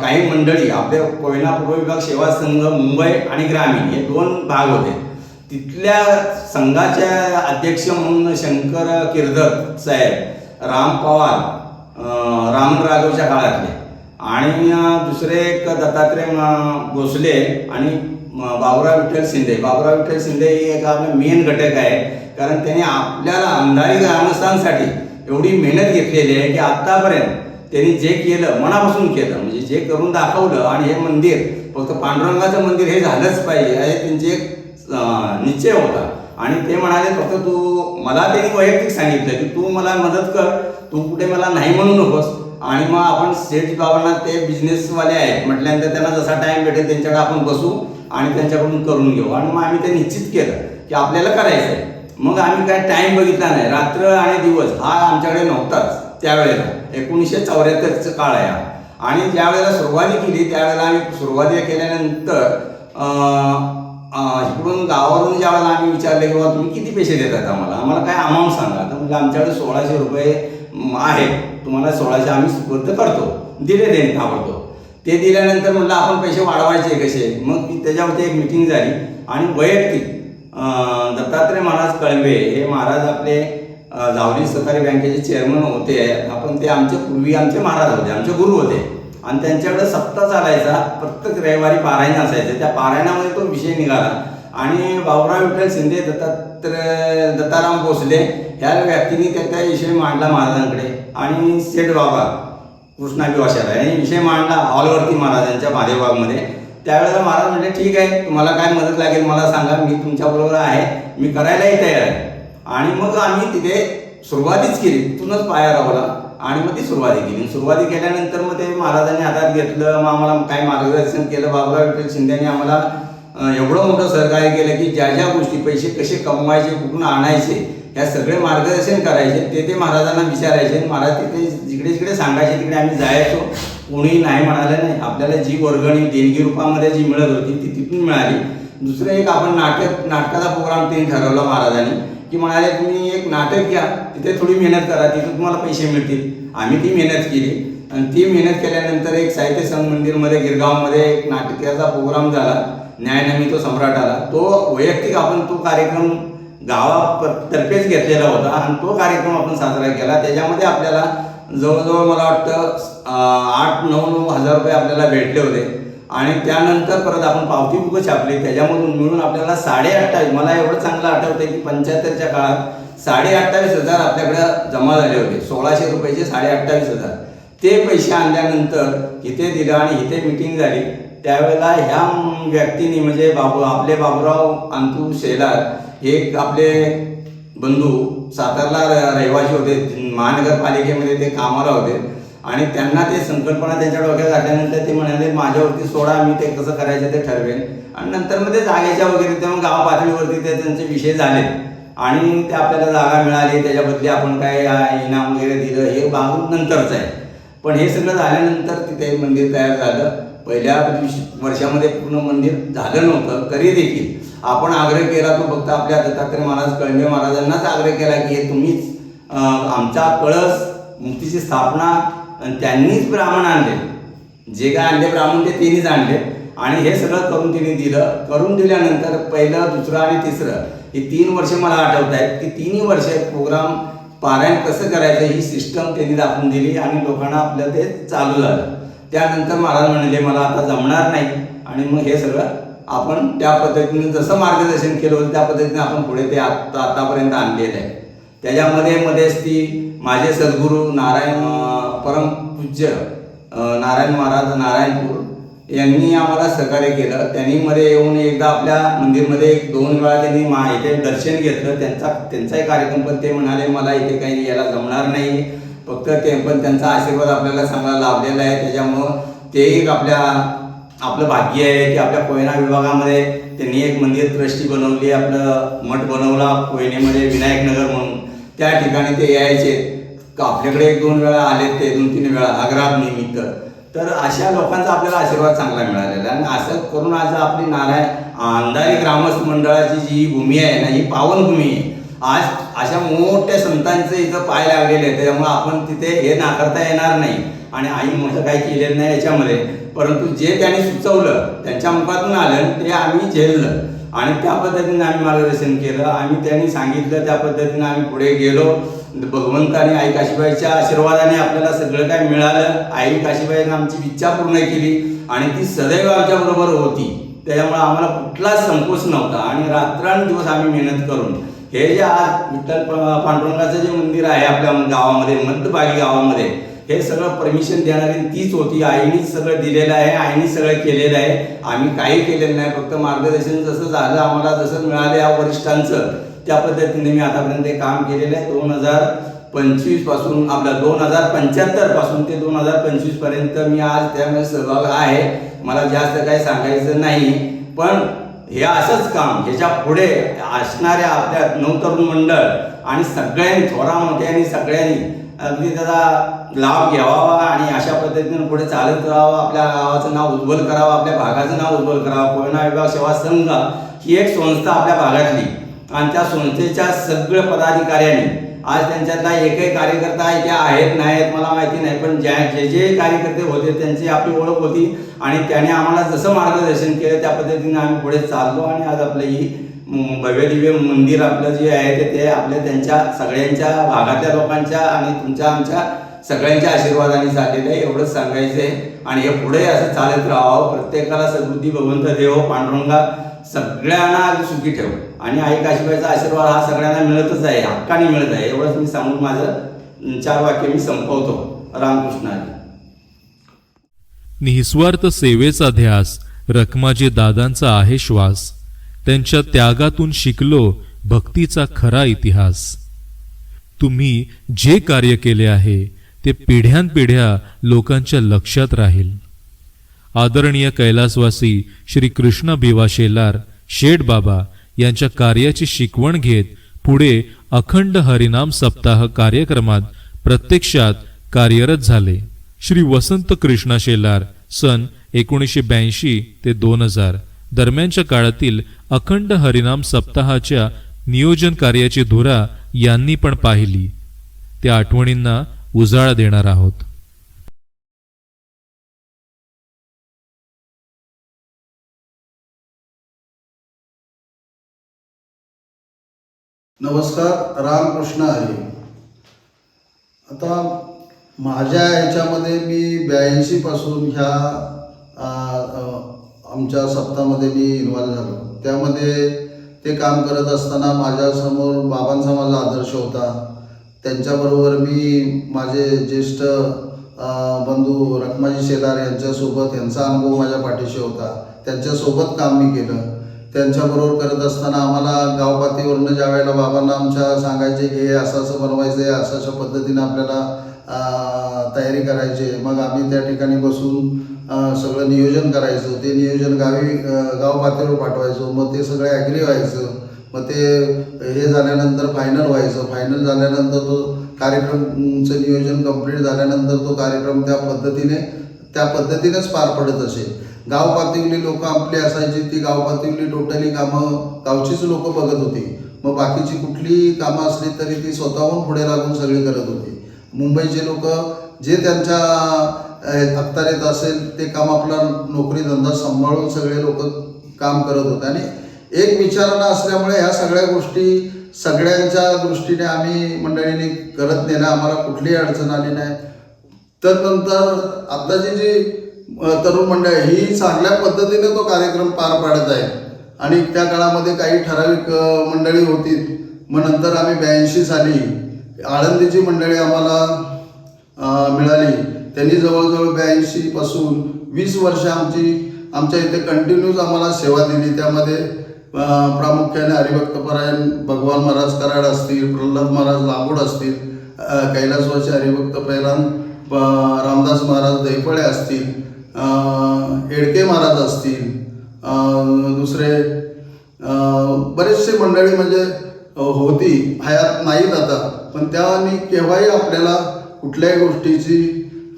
काही मंडळी आपल्या कोयना पूर्व विभाग सेवा संघ मुंबई आणि ग्रामीण हे 2 भाग होते. तिथल्या संघाच्या अध्यक्ष म्हणून शंकर किर्दत साहेब, राम पवार, रामन राघवच्या काळातले, आणि दुसरे एक दत्तात्रय भोसले आणि बाबुराव विठ्ठल शिंदे. बाबुराव विठ्ठल शिंदे ही एक आपला मेन घटक आहे, कारण त्याने आपल्याला अंधारी ग्रामस्थांसाठी एवढी मेहनत घेतलेली आहे की आत्तापर्यंत त्यांनी जे केलं मनापासून केलं, म्हणजे जे करून दाखवलं. आणि हे मंदिर फक्त पांडुरंगाचं मंदिर हे झालंच पाहिजे हे त्यांचे एक निश्चय होता. आणि ते म्हणाले फक्त तू मला, त्यांनी वैयक्तिक सांगितलं की तू मला मदत कर, तू कुठे मला नाही म्हणू नकोस. आणि मग आपण सेठ बाबांना ते बिझनेसवाले आहेत म्हटल्यानंतर त्यांना जसा टाईम भेटेल त्यांच्याकडे आपण बसू आणि त्यांच्याकडून करून घेऊ. आणि मग आम्ही ते निश्चित केलं की आपल्याला करायचं आहे. मग आम्ही काय टाईम बघितला नाही, रात्र आणि दिवस हा आमच्याकडे नव्हताच त्यावेळेला. 1974चा काळ आहे. आणि ज्या वेळेला सुरुवाती केली त्यावेळेला आम्ही सुरुवाती केल्यानंतर इकडून गावावरून ज्या वेळेला आम्ही विचारले की बाबा तुम्ही किती पैसे देतात आम्हाला काय अमाऊंट सांगा. तर म्हणजे आमच्याकडे 1600 रुपये आहेत, तुम्हाला 1600 आम्ही सुपूर्द करतो. दिले त्यांनी ताबडतोब. ते दिल्यानंतर म्हटलं आपण पैसे वाढवायचे कसे. मग त्याच्यावरती एक मीटिंग झाली आणि वैयक्तिक दत्तात्रय महाराज कळवे हे महाराज आपले जावली सहकारी बँकेचे चेअरमन होते. आपण ते आमचे पूर्वी आमचे महाराज होते, आमचे गुरु होते आणि त्यांच्याकडे सप्ताह चालायचा. प्रत्येक रविवारी पारायण असायचं. त्या पारायणामध्ये तो विषय निघाला आणि बाबुराव विठ्ठल शिंदे, दत्ताराम भोसले ह्या व्यक्तींनी त्या विषय मांडला महाराजांकडे आणि सेठ बाबा कृष्णाजी वाशाला यांनी विषय मांडला हॉलवरती महाराजांच्या महादेवबागमध्ये. त्यावेळेला महाराज म्हणजे ठीक आहे, तुम्हाला काय मदत लागेल मला सांगा, मी तुमच्याबरोबर आहे, मी करायलाही तयार आहे. आणि मग आम्ही तिथे सुरुवातीच केली, तिथूनच पाया रावला आणि मग ती सुरुवाती केली. सुरुवाती केल्यानंतर मग ते महाराजांनी हातात घेतलं. मग आम्हाला काय मार्गदर्शन केलं. बाबुराव विठ्ठल शिंदेने आम्हाला एवढं मोठं सहकार्य केलं की ज्या ज्या गोष्टी, पैसे कसे कमवायचे, कुठून आणायचे, ह्या सगळे मार्गदर्शन करायचे. ते महाराजांना विचारायचे. महाराज तिथे जिकडे जिकडे सांगायचे तिकडे आम्ही जायचो. कोणी नाही म्हणाले नाही. आपल्याला जी वर्गणी देणगी रूपामध्ये जी मिळत होती ती तिथून मिळाली. दुसरं एक आपण नाटकाचा प्रोग्राम त्यांनी ठरवला महाराजांनी की म्हणाले तुम्ही एक नाटक घ्या, तिथे थोडी मेहनत करा, तिथे तुम्हाला पैसे मिळतील. आम्ही ती मेहनत केली आणि ती मेहनत केल्यानंतर एक साहित्य संघ मंदिरमध्ये गिरगावमध्ये एक नाटकाचा प्रोग्राम झाला. न्यायनमी तो सम्राट आला. तो वैयक्तिक आपण तो कार्यक्रम गावातर्फेच घेतलेला होता आणि तो कार्यक्रम आपण साजरा केला. त्याच्यामध्ये आपल्याला जवळजवळ मला वाटतं 8-9 हजार रुपये आपल्याला भेटले होते. आणि त्यानंतर परत आपण पावती बुकं छापली. त्याच्यामधून मिळून आपल्याला 28.5, मला एवढं चांगलं आठवतं की 75च्या काळात 28.5 आपल्याकडे जमा झाले होते. 1600 रुपयाचे 28.5. ते पैसे आणल्यानंतर इथे दिलं आणि इथे मिटिंग झाली. त्यावेळेला ह्या व्यक्तींनी म्हणजे आपले बाबुराव अंतू शेलार हे आपले बंधू सातारला रहिवासी होते, महानगरपालिकेमध्ये ते कामाला होते आणि त्यांना ते संकल्पना त्यांच्या डोक्यात घातल्यानंतर ते म्हणाले माझ्यावरती सोडा, मी ते कसं करायचं ते ठरवेन. आणि नंतर मग ते जागेच्या वगैरे तेव्हा गाव पातळीवरती ते त्यांचे विषय झाले आणि ते आपल्याला जागा मिळाली, त्याच्याबद्दल आपण काय इनाम वगैरे दिलं हे बाजू नंतरचं आहे. पण हे सगळं झाल्यानंतर तिथे मंदिर तयार झालं. पहिल्या वर्षामध्ये पूर्ण मंदिर झालं नव्हतं, तरी देखील आपण आग्रह केला तो फक्त आपल्या दत्तात्रय महाराज कळंबे महाराजांनाच आग्रह केला की हे तुम्हीच आमचा कळस मुक्तीची स्थापना त्यांनीच ब्राह्मण आणले, जे काय आणले ब्राह्मण ते त्यांनीच आणले आणि हे सगळं करून तिने दिलं. करून दिल्यानंतर पहिलं, दुसरं आणि तिसरं ही 3 वर्ष मला आठवत आहेत की 3 वर्ष प्रोग्राम पारायण कसं करायचं ही सिस्टम त्यांनी दाखवून दिली आणि लोकांना आपलं ते चालू झालं. त्यानंतर महाराज म्हणाले मला आता जमणार नाही आणि मग हे सगळं आपण त्या पद्धतीने जसं मार्गदर्शन केलं होतं त्या पद्धतीने आपण पुढे ते आतापर्यंत आणलेलं आहे. त्याच्यामध्ये मध्येच ती माझे सद्गुरू नारायण परमपूज्य नारायण महाराज नारायणपूर यांनी आम्हाला सहकार्य केलं. त्यांनी मध्ये येऊन एकदा आपल्या मंदिरमध्ये 2 वेळा त्यांनी इथे दर्शन घेतलं. त्यांचाही कार्यक्रम, पण ते म्हणाले मला इथे काही यायला जमणार नाही, फक्त ते पण त्यांचा आशीर्वाद आपल्याला चांगला लाभलेला आहे. त्याच्यामुळं ते एक आपलं भाग्य आहे की आपल्या कोयना विभागामध्ये त्यांनी एक मंदिर ट्रस्टी बनवली, आपलं मठ बनवला कोयनेमध्ये विनायकनगर म्हणून. त्या ठिकाणी ते यायचे, आपल्याकडे 1-2 वेळा आले ते, 2-3 वेळा आग्रहात निमित्त. तर अशा लोकांचा आपल्याला आशीर्वाद चांगला मिळालेला आणि असं करून आज आपली अंधारी ग्रामस्थ मंडळाची जी भूमी आहे ना, ही पावनभूमी आहे. आज अशा मोठ्या संतांचे इथं पाय लागलेले आहेत, त्याच्यामुळे आपण तिथे हे नाकारता येणार नाही. आणि आई मोठं काही केलेलं नाही याच्यामध्ये, परंतु जे त्यांनी सुचवलं त्यांच्या मुखातून आलं ते आम्ही झेललं आणि त्या पद्धतीने आम्ही मार्गदर्शन केलं. त्यांनी सांगितलं त्या पद्धतीने आम्ही पुढे गेलो. भगवंताने आई काशीबाईच्या आशीर्वादाने आपल्याला सगळं काय मिळालं. आई काशीबाईने आमची इच्छा पूर्ण केली आणि ती सदैव आमच्याबरोबर होती. त्याच्यामुळे आम्हाला कुठलाच संकोच नव्हता आणि रात्रंदिवस आम्ही मेहनत करून हे जे आज विठ्ठल पांडुरंगाचं जे मंदिर आहे आपल्या गावामध्ये, मध्यभागी गावामध्ये, हे सगळं परमिशन देणारी तीच होती. आईनीच सगळं दिलेलं आहे, आईनीच सगळं केलेलं आहे. आम्ही काही केलेलं नाही, फक्त मार्गदर्शन जसं झालं आम्हाला, जसं मिळालं या वरिष्ठांचं, त्या पद्धतीने मी आतापर्यंत काम केलेलं आहे. 2025 पासून, आपल्या 2075 पासून ते 2025 पर्यंत मी आज त्यामध्ये सहभाग आहे. मला जास्त काही सांगायचं नाही, पण हे असंच काम ह्याच्या पुढे असणाऱ्या आपल्या नवतरुण मंडळ आणि सगळ्यांनी, थोरा मोठ्यांनी सगळ्यांनी अगदी त्याचा लाभ घ्यावा आणि अशा पद्धतीने पुढे चालत राहावं. आपल्या गावाचं नाव उज्ज्वल करावं, आपल्या भागाचं नाव उज्ज्वल करावं. कोयना विभाग सेवा संघ ही एक संस्था आपल्या भागातली आणि त्या संस्थेच्या सगळ्या पदाधिकाऱ्यांनी, आज त्यांच्यातला एकही कार्यकर्ता आहे त्या आहेत नाही आहेत मला माहिती नाही, पण जे कार्यकर्ते होते त्यांची आपली ओळख होती आणि त्याने आम्हाला जसं मार्गदर्शन केलं त्या पद्धतीने आम्ही पुढे चाललो आणि आज आपलं ही भव्य दिव्य मंदिर आपलं जे आहे ते आपल्या त्यांच्या सगळ्यांच्या भागातल्या लोकांच्या आणि तुमच्या आमच्या सगळ्यांच्या आशीर्वादाने झालेलं आहे, एवढंच सांगायचं आहे. आणि हे पुढे असं चालत राहावं. प्रत्येकाला सद्बुद्धी भगवंत देव पांडुरंगा सगळ्यांना सुखी ठेव. आणि आई काशीबाईचा आशीर्वाद हा सगळ्यांना मिळतच आहे, हक्काने मिळत आहे. एवढंच मी सांगून माझं 4 वाक्य मी संपवतो. रामकृष्ण हरी. निस्वार्थ सेवेचा ध्यास रखमाजी दादांचा आहे श्वास. त्यांच्या त्यागातून शिकलो भक्तीचा खरा इतिहास. तुम्ही जे कार्य केले आहे ते पिढ्यानपिढ्या लोकांच्या लक्षात राहील. आदरणीय कैलासवासी श्री कृष्ण भिवा शेलार शेठ बाबा यांच्या कार्याची शिकवण घेत पुढे अखंड हरिनाम सप्ताह कार्यक्रमात प्रत्यक्षात कार्यरत झाले. श्री वसंत कृष्णा शेलार सन 1982 ते 2000 दरम्यानच्या काळातील अखंड हरिनाम सप्ताहाच्या नियोजन कार्याची धुरा यांनी पण पाहिली. त्या आठवणींना उजाळा देणार आहोत. नमस्कार, रामकृष्ण हरी. आता माझ्या ह्याच्यामध्ये मी 82 पासून ह्या आमच्या सप्ताहामध्ये मी इन्व्हॉल्व झालो. त्यामध्ये ते काम करत असताना माझ्यासमोर बाबांचा माझा आदर्श होता. त्यांच्याबरोबर मी माझे ज्येष्ठ बंधू रखमाजी शेलार यांच्यासोबत यांचा अनुभव माझ्या पाठीशी होता. त्यांच्यासोबत काम मी केलं. त्यांच्याबरोबर करत असताना आम्हाला गाव पातळीवरनं ज्या वेळेला बाबांना आमच्या सांगायचे की हे असं असं बनवायचं आहे, अशा अशा पद्धतीने आपल्याला तयारी करायची. मग आम्ही त्या ठिकाणी बसून सगळं नियोजन करायचो. ते नियोजन गाव पातळीवर पाठवायचो. मग ते सगळं ॲग्री व्हायचं. मग ते हे झाल्यानंतर फायनल व्हायचं. फायनल झाल्यानंतर तो कार्यक्रमचं नियोजन कंप्लीट झाल्यानंतर तो कार्यक्रम त्या पद्धतीनेच पार पडत असे. गाव पातळीतली लोक आपली असायची, ती गाव पातळीतली टोटली कामं गावचीच लोक बघत होती. मग बाकीची कुठली कामं असली तरी ती स्वतःहून पुढे लागून सगळी करत होती. मुंबईचे लोक जे त्यांच्या अखत्यारीत असेल ते काम आपला नोकरी धंदा सांभाळून सगळे लोक काम करत होते. आणि एक विचारणा असल्यामुळे ह्या सगळ्या गोष्टी सगळ्यांच्या दृष्टीने आम्ही मंडळींनी करत नेल्या. आम्हाला कुठलीही अडचण आली नाही. तर नंतर आत्ताची जी तरुण मंडळी ही चांगल्या पद्धतीने तो कार्यक्रम पार पाडत आहे. आणि त्या काळामध्ये काही ठराविक मंडळी होती. मग नंतर आम्ही 82 साली आळंदीची मंडळी आम्हाला मिळाली. त्यांनी जवळजवळ 82 पासून 20 वर्ष आमच्या इथे कंटिन्यूज आम्हाला सेवा दिली. त्यामध्ये प्रामुख्याने हरिभक्तपरायण भगवान महाराज कराड असतील, प्रल्हाद महाराज लांबोड असतील, कैलासवासी हरिभक्त पैलवान रामदास महाराज दैफळे असतील, एडके महाराज असतील, दुसरे बरेचसे मंडळी म्हणजे होती, हयात नाहीत आता. पण त्यांनी केव्हाही आपल्याला कुठल्याही गोष्टीची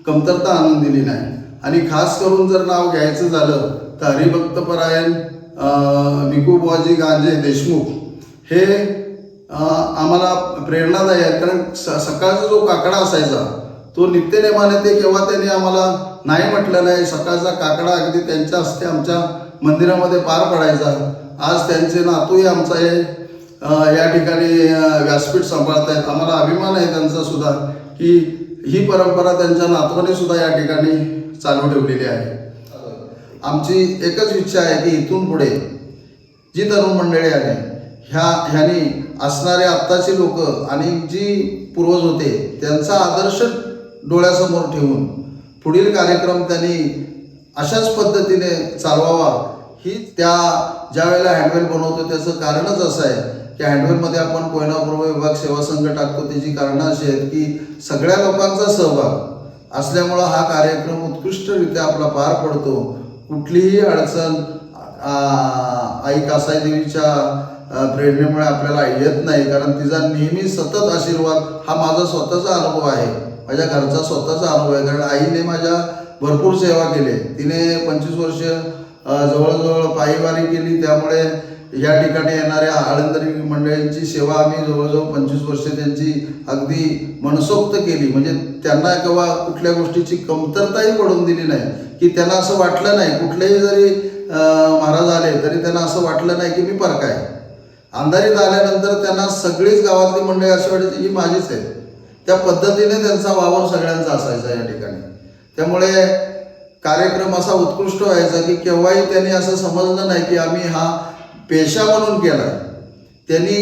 कमतरता आणून दिली नाही. आणि खास करून जर नाव घ्यायचं झालं तर हरिभक्तपरायण भिकूबुवाजी गांजे देशमुख हे आम्हाला प्रेरणादायी आहेत. कारण सकाळचा जो काकडा असायचा तो नित्यनेमाने ते केव्हा त्यांनी आम्हाला नाही म्हटलं नाही. सकाळचा काकडा अगदी त्यांच्या हस्ते आमच्या मंदिरामध्ये पार पडायचा. आज त्यांचे नातूही आमचा हे या ठिकाणी व्यासपीठ सांभाळत आहेत. आम्हाला अभिमान आहे त्यांचा सुद्धा की ही परंपरा त्यांच्या नातवाने सुद्धा या ठिकाणी चालू ठेवलेली आहे. आमची एकच इच्छा आहे की इथून पुढे जी तरुण मंडळी आहे ह्यानी असणारे आत्ताचे लोक आणि जी पूर्वज होते त्यांचा आदर्श डोळ्यासमोर ठेवून पुढील कार्यक्रम त्यांनी अशाच पद्धतीने चालवावा. ही त्या ज्या वेळेला हँडवेल बनवतो त्याचं कारणच असं आहे की हँडवेलमध्ये आपण कोयना पूर्व विभाग सेवा संघ टाकतो. त्याची कारणं अशी आहेत की सगळ्या लोकांचा सहभाग असल्यामुळं हा कार्यक्रम उत्कृष्टरित्या आपला पार पडतो. कुठलीही अडचण आई कासाई देवीच्या प्रेरणेमुळे आपल्याला येत नाही. कारण तिचा नेहमी सतत आशीर्वाद हा माझा स्वतःचा अनुभव आहे, माझ्या घरचा स्वतःचा अनुभव आहे. कारण आईने माझ्या भरपूर सेवा केली. तिने 25 वर्ष जवळजवळ पायीवारी केली. त्यामुळे या ठिकाणी येणाऱ्या आळंदरी मंडळींची सेवा आम्ही जवळजवळ 25 वर्ष त्यांची अगदी मनसोक्त केली. म्हणजे त्यांना केव्हा कुठल्या गोष्टीची कमतरताही पडून दिली नाही की त्यांना असं वाटलं नाही. कुठलेही जरी महाराज आले तरी त्यांना असं वाटलं नाही की मी परका आहे. अंधारीत आल्यानंतर त्यांना सगळीच गावातली मंडळी अशी वाटायची ही माझीच आहे. त्या पद्धतीने त्यांचा वावर सगळ्यांचा असायचा या ठिकाणी. त्यामुळे कार्यक्रम असा उत्कृष्ट व्हायचा की केव्हाही त्यांनी असं समजलं नाही की आम्ही हा पेशा म्हणून केला. त्यांनी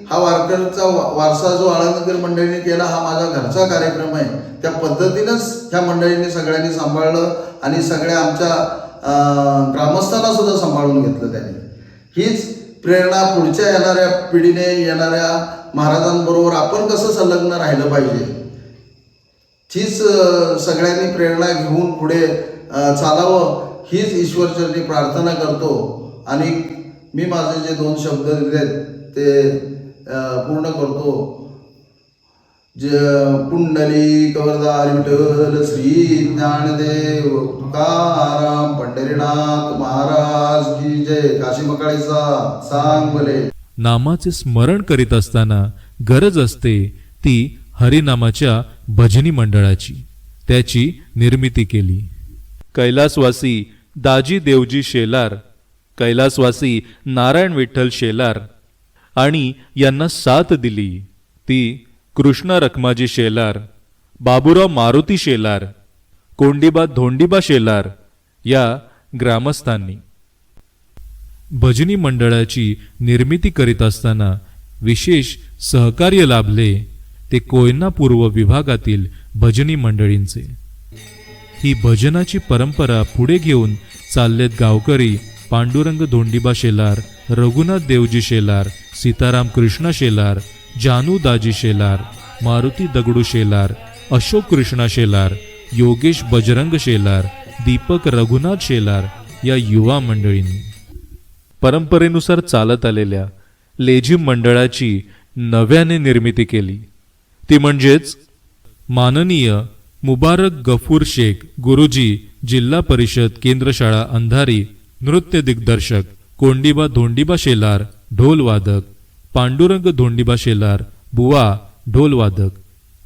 हा वारकरचा वारसा जो आळंदकर मंडळीने केला हा माझा घरचा कार्यक्रम आहे, त्या पद्धतीनंच ह्या मंडळीने सगळ्यांनी सांभाळलं आणि सगळ्या आमच्या ग्रामस्थांना सुद्धा सांभाळून घेतलं त्यांनी. हीच प्रेरणा पुढच्या येणाऱ्या पिढीने, येणाऱ्या महाराजांबरोबर आपण कसं संलग्न राहिलं पाहिजे, हीच सगळ्यांनी प्रेरणा घेऊन पुढे चालावं हीच ईश्वरचरणी प्रार्थना करतो. आणि मी माझे जे 2 शब्द दिलेत ते पूर्ण करतो. जे पुंडली कवरदार विठ्ठल श्री ज्ञानदेव तुकाराम पंढरीनाथ महाराज की जय. काशी मकाळीचा सांग भले. नामाचे स्मरण करीत असताना गरज असते ती हरिनामाच्या भजनी मंडळाची. त्याची निर्मिती केली. कैलासवासी दाजी देवजी शेलार, कैलासवासी नारायण विठ्ठल शेलार आणि यांना साथ दिली ती कृष्णा रखमाजी शेलार, बाबूराव मारुती शेलार, कोंडीबा धोंडीबा शेलार या ग्रामस्थांनी. भजनी मंडळाची निर्मिती करीत असताना विशेष सहकार्य लाभले ते कोयना पूर्व विभागातील भजनी मंडळींचे. ही भजनाची परंपरा पुढे घेऊन चाललेत गावकरी पांडुरंग धोंडीबा शेलार, रघुनाथ देवजी शेलार, सीताराम कृष्णा शेलार, जानू दाजी शेलार, मारुती दगडू शेलार, अशोक कृष्णा शेलार, योगेश बजरंग शेलार, दीपक रघुनाथ शेलार या युवा मंडळींनी. परंपरेनुसार चालत आलेल्या लेझिम मंडळाची नव्याने निर्मिती केली. ती म्हणजेच माननीय मुबारक गफूर शेख गुरुजी, जिल्हा परिषद केंद्रशाळा अंधारी, नृत्य दिग्दर्शक, कोंडीबा धोंडीबा शेलार ढोलवादक, पांडुरंग धोंडीबा शेलार बुवा ढोलवादक,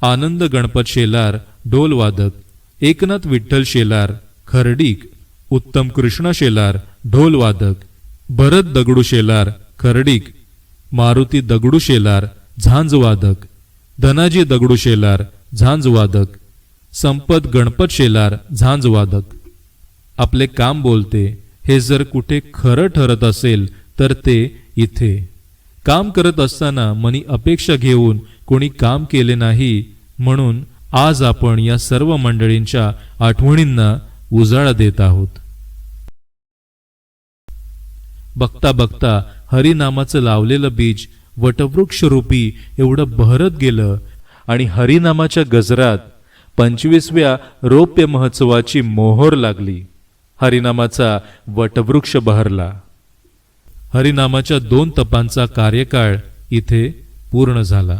आनंद गणपत शेलार ढोलवादक, एकनाथ विठ्ठल शेलार खर्डीक, उत्तम कृष्णा शेलार ढोलवादक, भरत दगडू शेलार खर्डीक, मारुती दगडू शेलार झांजवादक, धनाजी दगडू शेलार झांजवादक, संपत गणपत शेलार झांजवादक. आपले काम बोलते हे जर कुठे खरं ठरत असेल तर ते इथे. काम करत असताना मनी अपेक्षा घेऊन कोणी काम केले नाही, म्हणून आज आपण या सर्व मंडळींच्या आठवणींना उजाळा देत आहोत. बघता बघता हरिनामाचं लावलेलं बीज वटवृक्ष रूपी एवढं बहरत गेलं आणि हरिनामाच्या गजरात 25व्या रौप्य महोत्सवाची मोहोर लागली. हरिनामाचा वटवृक्ष बहरला. हरिनामाच्या 2 तपांचा कार्यकाळ इथे पूर्ण झाला.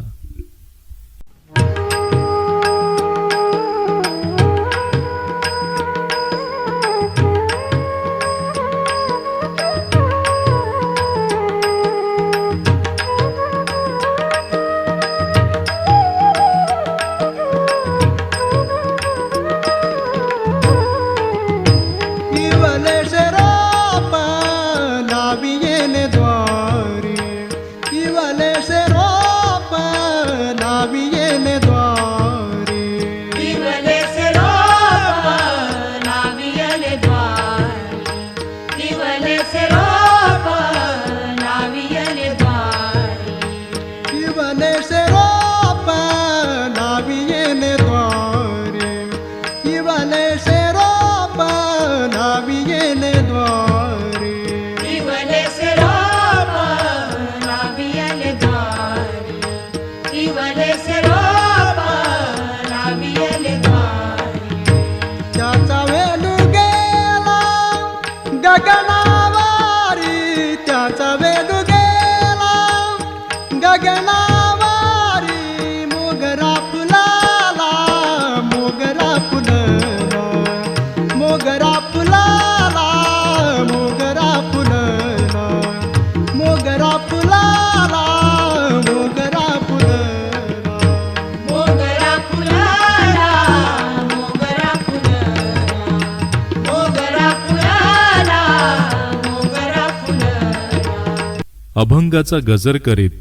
अभंगाचा गजर करीत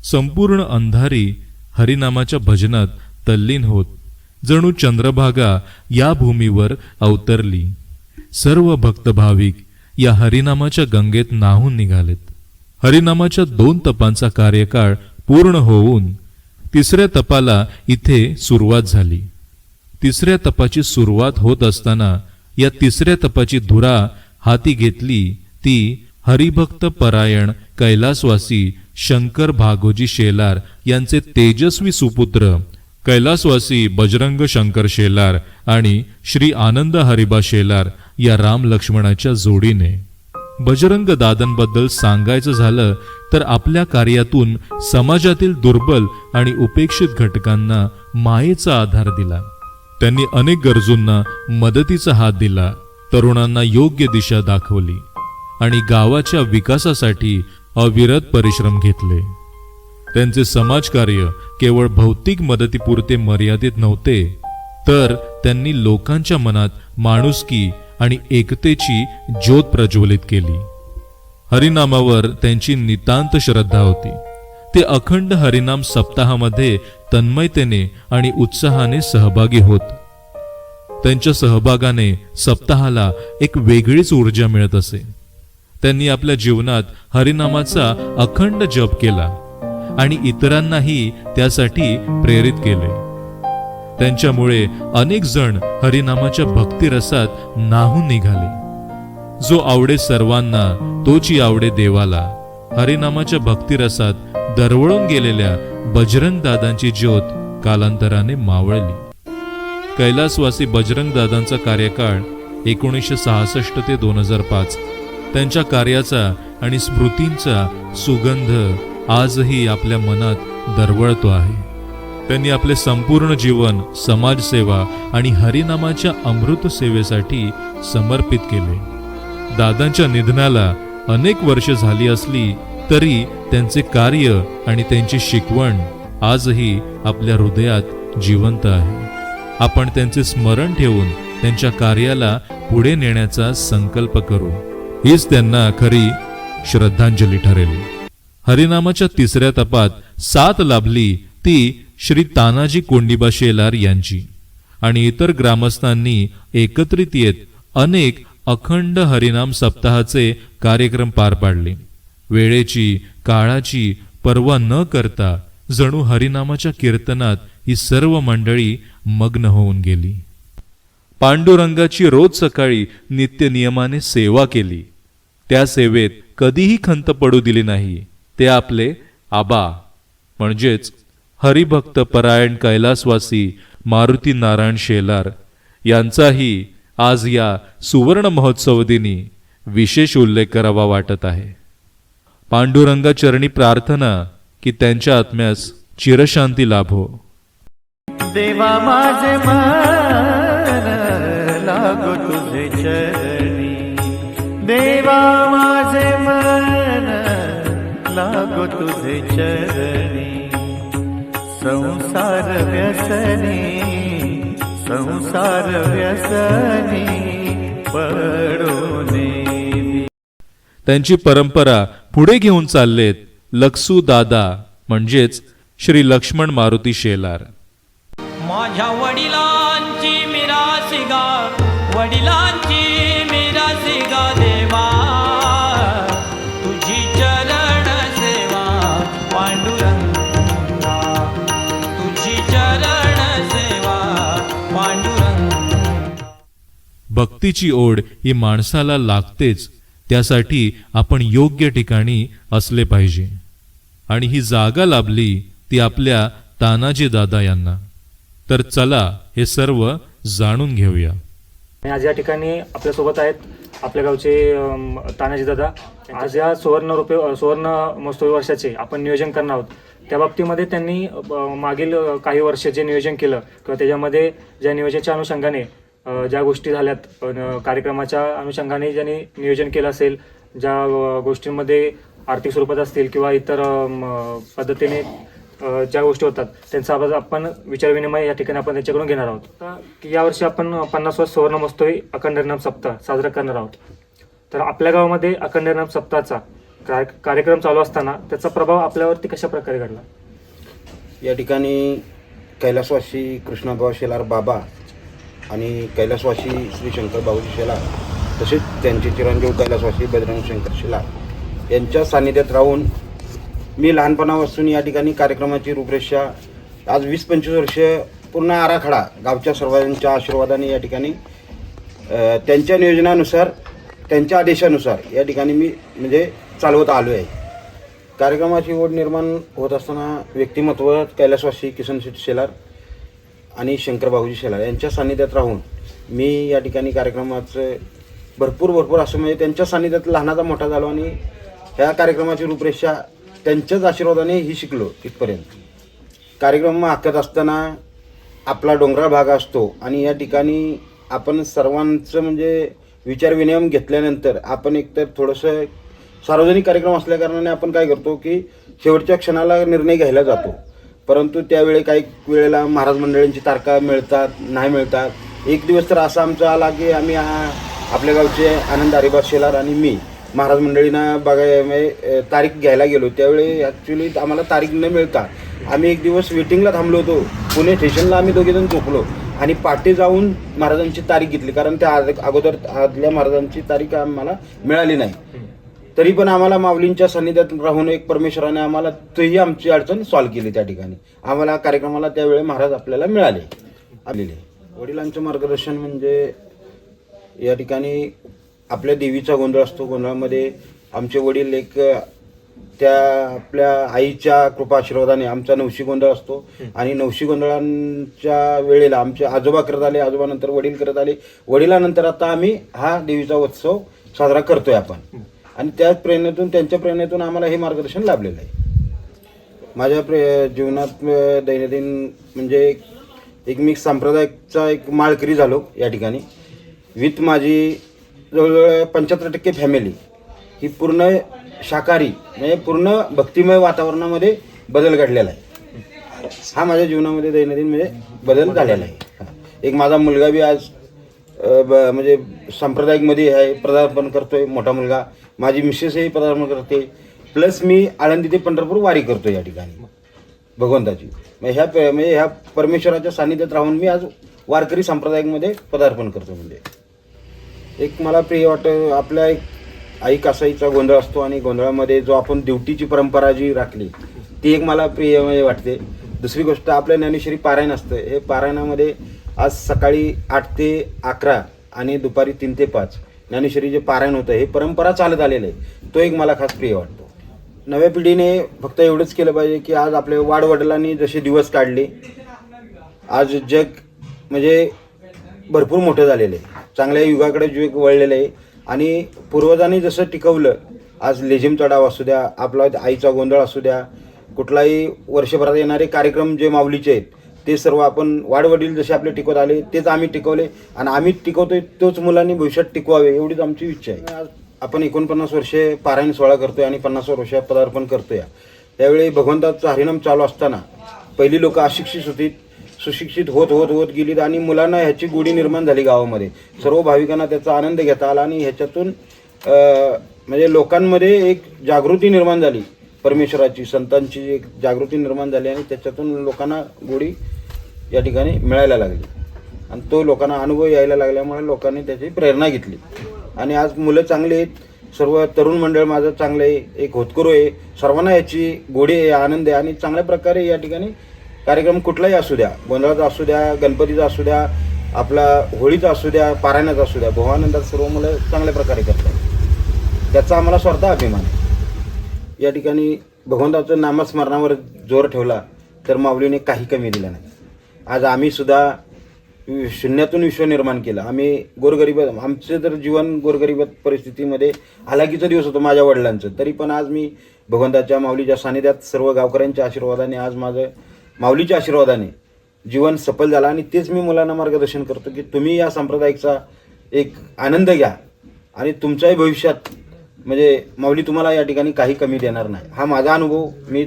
संपूर्ण अंधारी हरिनामाच्या भजनात तल्लीन होत जणू चंद्रभागा या भूमीवर अवतरली. सर्व भक्त भाविक या हरिनामाच्या गंगेत न्हाऊन निघालेत. हरिनामाच्या 2 तपांचा कार्यकाळ पूर्ण होऊन 3ऱ्या तपाला इथे सुरुवात झाली. 3ऱ्या तपाची सुरुवात होत असताना या 3ऱ्या तपाची धुरा हाती घेतली ती हरिभक्त परायण कैलासवासी शंकर भागोजी शेलार यांचे तेजस्वी सुपुत्र कैलासवासी बजरंग शंकर शेलार आणि श्री आनंद हरिबा शेलार या राम लक्ष्मणाच्या जोडीने. बजरंग दादांबद्दल सांगायचं झालं तर आपल्या कार्यातून समाजातील दुर्बल आणि उपेक्षित घटकांना मायेचा आधार दिला. त्यांनी अनेक गरजूंना मदतीचा हात दिला, तरुणांना योग्य दिशा दाखवली आणि गावाच्या विकासासाठी अविरत परिश्रम घेतले. त्यांचे समाजकार्य केवळ भौतिक मदतीपुरते मर्यादित नव्हते, तर त्यांनी लोकांच्या मनात माणुसकी आणि एकतेची ज्योत प्रज्वलित केली. हरिनामावर त्यांची नितांत श्रद्धा होती. ते अखंड हरिनाम सप्ताहामध्ये तन्मयतेने आणि उत्साहाने सहभागी होत. त्यांच्या सहभागाने सप्ताहाला एक वेगळीच ऊर्जा मिळत असे. त्यांनी आपल्या जीवनात हरिनामाचा अखंड जप केला आणि इतरांनाही त्यासाठी प्रेरित केले. त्यांच्यामुळे अनेक जण हरिनामाच्या भक्तिरसात न्हाऊन निघाले. जो आवडे सर्वांना तोची आवडे देवाला. हरिनामाच्या भक्तिरसात दरवळून गेलेल्या बजरंग दादांची ज्योत कालांतराने मावळली. कैलासवासी बजरंग दादांचा कार्यकाळ 1966 ते 2005. त्यांच्या कार्याचा आणि स्मृतींचा सुगंध आजही आपल्या मनात दरवळतो आहे. त्यांनी आपले संपूर्ण जीवन समाजसेवा आणि हरिनामाच्या अमृत सेवेसाठी समर्पित केले. दादांच्या निधनाला अनेक वर्ष झाली असली तरी त्यांचे कार्य आणि त्यांची शिकवण आजही आपल्या हृदयात जिवंत आहे. आपण त्यांचे स्मरण ठेवून त्यांच्या कार्याला पुढे नेण्याचा संकल्प करू. हीच त्यांना खरी श्रद्धांजली ठरेल. हरिनामाच्या 3ऱ्या तपात 7 लाभली ती श्री तानाजी कोंडिबा शेलार यांची आणि इतर ग्रामस्थांनी एकत्रित येत अनेक अखंड हरिनाम सप्ताहाचे कार्यक्रम पार पाडले. वेळेची काळाची पर्वा न करता जणू हरिनामाच्या कीर्तनात ही सर्व मंडळी मग्न होऊन गेली. पांडुरंगाची रोज सकाळी नित्य नियमाने सेवा केली. त्या सेवेत कधीही खंत पडू दिली नाही. ते आपले आबा म्हणजेच हरिभक्त परायण कैलासवासी मारुती नारायण शेलार यांचाही आज या सुवर्ण महोत्सव दिनी विशेष उल्लेख करावा वाटत आहे. पांडुरंगा चरणी प्रार्थना की त्यांच्या आत्म्यास चिरशांती लाभो. देवा माझे मन लागो तुझे चरणी. देवा माझे मन लागो तुझे चरणी. संसार व्यसनी संसार व्यसनी पडोने. त्यांची परंपरा पुढे घेऊन चाललेत लक्सू दादा म्हणजेच श्री लक्ष्मण मारुती शेलार. माझ्या वडिलांची मिरासी गा, वडिलांची मिरासी गा देवा. तुझी चरण सेवा पांडुरंगा. तुझी चरण सेवा पांडुरंगा. भक्तीची ओढ ही माणसाला लागतेच. त्यासाठी आपण योग्य ठिकाणी असले पाहिजे आणि ही जागा लाभली ती आपल्या तानाजी दादा यांना. तर चला हे सर्व जाणून घेऊया. आज या ठिकाणी आपल्यासोबत आहेत आपल्या गावचे तानाजी दादा. आज या सुवर्ण महोत्सवी वर्षाचे आपण नियोजन करणार आहोत. त्या बाबतीमध्ये त्यांनी मागील काही वर्ष जे नियोजन केलं किंवा त्याच्यामध्ये ज्या नियोजनाच्या अनुषंगाने ज्या गोष्टी झाल्यात, कार्यक्रमाच्या अनुषंगाने ज्यांनी नियोजन केलं असेल, ज्या गोष्टींमध्ये आर्थिक स्वरूपात असतील किंवा इतर पद्धतीने ज्या गोष्टी होतात त्यांचा आपण विचारविनिमय या ठिकाणी आपण त्यांच्याकडून घेणार आहोत. की यावर्षी आपण 50वा सुवर्ण महोत्सवी अखंड हरिनाम सप्ताह साजरा करणार आहोत. तर आपल्या गावामध्ये अखंड हरिनाम सप्ताहाचा कार्यक्रम चालू असताना त्याचा प्रभाव आपल्यावरती कशा प्रकारे घडला? या ठिकाणी कैलासवासी कृष्णाभाऊ शेलार बाबा आणि कैलासवासी श्री शंकर बाबूजी शेलार तसेच त्यांचे चिरंजीव कैलासवासी बजरंग शंकर शेलार यांच्या सान्निध्यात राहून मी लहानपणापासून या ठिकाणी कार्यक्रमाची रूपरेषा आज 20-25 वर्ष पूर्ण आराखडा गावच्या सर्वांच्या आशीर्वादाने या ठिकाणी त्यांच्या नियोजनानुसार त्यांच्या आदेशानुसार या ठिकाणी मी म्हणजे चालवत आलो आहे. कार्यक्रमाची ओढ निर्माण होत असताना व्यक्तिमत्व कैलासवासी किसनशेठ शेलार आणि शंकर बाबूजी शेलार यांच्या सान्निध्यात राहून मी या ठिकाणी कार्यक्रमाचं भरपूर असं म्हणजे त्यांच्या सान्निध्यात लहानाचा मोठा झालो आणि ह्या कार्यक्रमाची रूपरेषा त्यांच्याच आशीर्वादाने ही शिकलो इथपर्यंत. कार्यक्रम आखत असताना आपला डोंगराळ भाग असतो आणि या ठिकाणी आपण सर्वांचं म्हणजे विचारविनिमय घेतल्यानंतर आपण एकतर थोडंसं सार्वजनिक कार्यक्रम असल्याकारणाने आपण काय करतो की शेवटच्या क्षणाला निर्णय घ्यायला जातो. परंतु त्यावेळी काही वेळेला महाराज मंडळींची तारखा मिळतात नाही मिळतात. एक दिवस तर असा आमचा आला की आम्ही आपल्या गावचे आनंद हरिभास शेलार आणि मी महाराज मंडळींना तारीख घ्यायला गेलो. त्यावेळी ॲक्च्युली आम्हाला तारीख न मिळता आम्ही एक दिवस वेटिंगला थांबलो होतो. पुणे स्टेशनला आम्ही दोघेजण झोपलो आणि पहाटे जाऊन महाराजांची तारीख घेतली, कारण त्या अगोदर आदल्या महाराजांची तारीख आम्हाला मिळाली नाही. तरी पण आम्हाला माऊलींच्या सान्निध्यात राहून एक परमेश्वराने आम्हाला तोही आमची अडचण सॉल्व्ह केली. त्या ठिकाणी आम्हाला कार्यक्रमाला त्यावेळी महाराज आपल्याला मिळाले आलेले. वडिलांचं मार्गदर्शन म्हणजे या ठिकाणी आपल्या देवीचा गोंधळ असतो. गोंधळामध्ये आमचे वडील एक त्या आपल्या आईच्या कृपा आशीर्वादाने आमचा नवशी गोंधळ असतो आणि नवशी गोंधळांच्या वेळेला आमचे आजोबा करत आले, आजोबानंतर वडील करत आले, वडिलानंतर आता आम्ही हा देवीचा उत्सव साजरा करतोय आपण. आणि त्याच प्रेरणेतून त्यांच्या प्रेरणेतून आम्हाला हे मार्गदर्शन लाभलेलं आहे. माझ्या जीवनात दैनंदिन म्हणजे एक मी सांप्रदायिकचा एक माळकरी झालो या ठिकाणी. विथ माझी जवळजवळ 75% फॅमिली ही पूर्ण शाकाहारी म्हणजे पूर्ण भक्तिमय वातावरणामध्ये बदल घडलेला आहे. हा माझ्या जीवनामध्ये दैनंदिन म्हणजे बदल झालेला आहे. एक माझा मुलगा बी आज म्हणजे सांप्रदायिकमध्ये आहे, पदार्पण करतोय मोठा मुलगा. माझी मिसेसही पदार्पण करते. प्लस मी आळंदी ते पंढरपूर वारी करतो या ठिकाणी भगवंताची. म्हणजे ह्या परमेश्वराच्या सान्निध्यात राहून मी आज वारकरी सांप्रदायिकमध्ये पदार्पण करतो. म्हणजे एक मला प्रिय वाटतं आपल्या एक आई कासाईचा गोंधळ असतो आणि गोंधळामध्ये जो आपण ड्युटीची परंपरा जी राखली ती एक मला प्रिय म्हणजे वाटते. दुसरी गोष्ट आपल्या ज्ञानेश्वरी पारायण असतं. हे पारायणामध्ये आज सकाळी 8 ते 11 आणि दुपारी 3 ते 5 ज्ञानेश्वरी जे पारायण होतं हे परंपरा चालत आलेलं आहे. तो एक मला खास प्रिय वाटतो. नव्या पिढीने फक्त एवढंच केलं पाहिजे की आज आपल्या वाडवडिलांनी जसे दिवस काढले आज जग म्हणजे भरपूर मोठं झालेलं आहे. चांगल्या युगाकडे जग वळलेलं आहे आणि पूर्वजांनी जसं टिकवलं आज लेझिम चढाव असू द्या, आपला आईचा गोंधळ असू द्या, कुठलाही वर्षभरात येणारे कार्यक्रम जे माऊलीचे आहेत ते सर्व आपण वाडवडील जसे आपले टिकवत आले तेच आम्ही टिकवले आणि आम्ही टिकवतोय तोच मुलांनी भविष्यात टिकवावे एवढीच आमची इच्छा आहे. आज आपण 49 वर्षे पारायण सोहळा करतोय आणि 50 वर्ष पदार्पण करतोय. त्यावेळी भगवंताचं हरिनाम चालू असताना पहिली लोक अशिक्षित होती, सुशिक्षित होत गेलीत आणि मुलांना ह्याची गोडी निर्माण झाली गावामध्ये. सर्व भाविकांना त्याचा आनंद घेता आला आणि ह्याच्यातून म्हणजे लोकांमध्ये एक जागृती निर्माण झाली. परमेश्वराची संतांची एक जागृती निर्माण झाली आणि त्याच्यातून लोकांना गोडी या ठिकाणी मिळायला लागली आणि तो लोकांना अनुभव यायला लागल्यामुळे लोकांनी त्याची प्रेरणा घेतली आणि आज मुलं चांगली आहेत. सर्व तरुण मंडळ माझं चांगलं आहे, एक होतकरू आहे. सर्वांना याची गोडी आहे, आनंद आहे आणि चांगल्या प्रकारे या ठिकाणी कार्यक्रम कुठलाही असू द्या, गोंधळाचा असू द्या, गणपतीचा असू द्या, आपला होळीचा असू द्या, पारायणाचा असू द्या, भवानंदात सर्व मुलं चांगल्या प्रकारे करतात. त्याचा आम्हाला स्वतः अभिमान आहे. या ठिकाणी भगवंताचं नामस्मरणावर जोर ठेवला तर माऊलीने काही कमी दिलं नाही. आज आम्ही सुद्धा शून्यातून विश्व निर्माण केलं. आम्ही गोरगरीब आमचं तर जीवन गोरगरीब परिस्थितीमध्ये हालाकीचा दिवस होतो माझ्या वडिलांचं. तरी पण आज मी भगवंताच्या माऊलीच्या सानिध्यात सर्व गावकऱ्यांच्या आशीर्वादाने आज माझं माऊलीच्या आशीर्वादाने जीवन सफल झालं आणि तेच मी मुलांना मार्गदर्शन करतो की तुम्ही या सांप्रदायिकचा एक आनंद घ्या आणि तुमच्याही भविष्यात म्हणजे माऊली तुम्हाला या ठिकाणी काही कमी देणार नाही. हा माझा अनुभव मी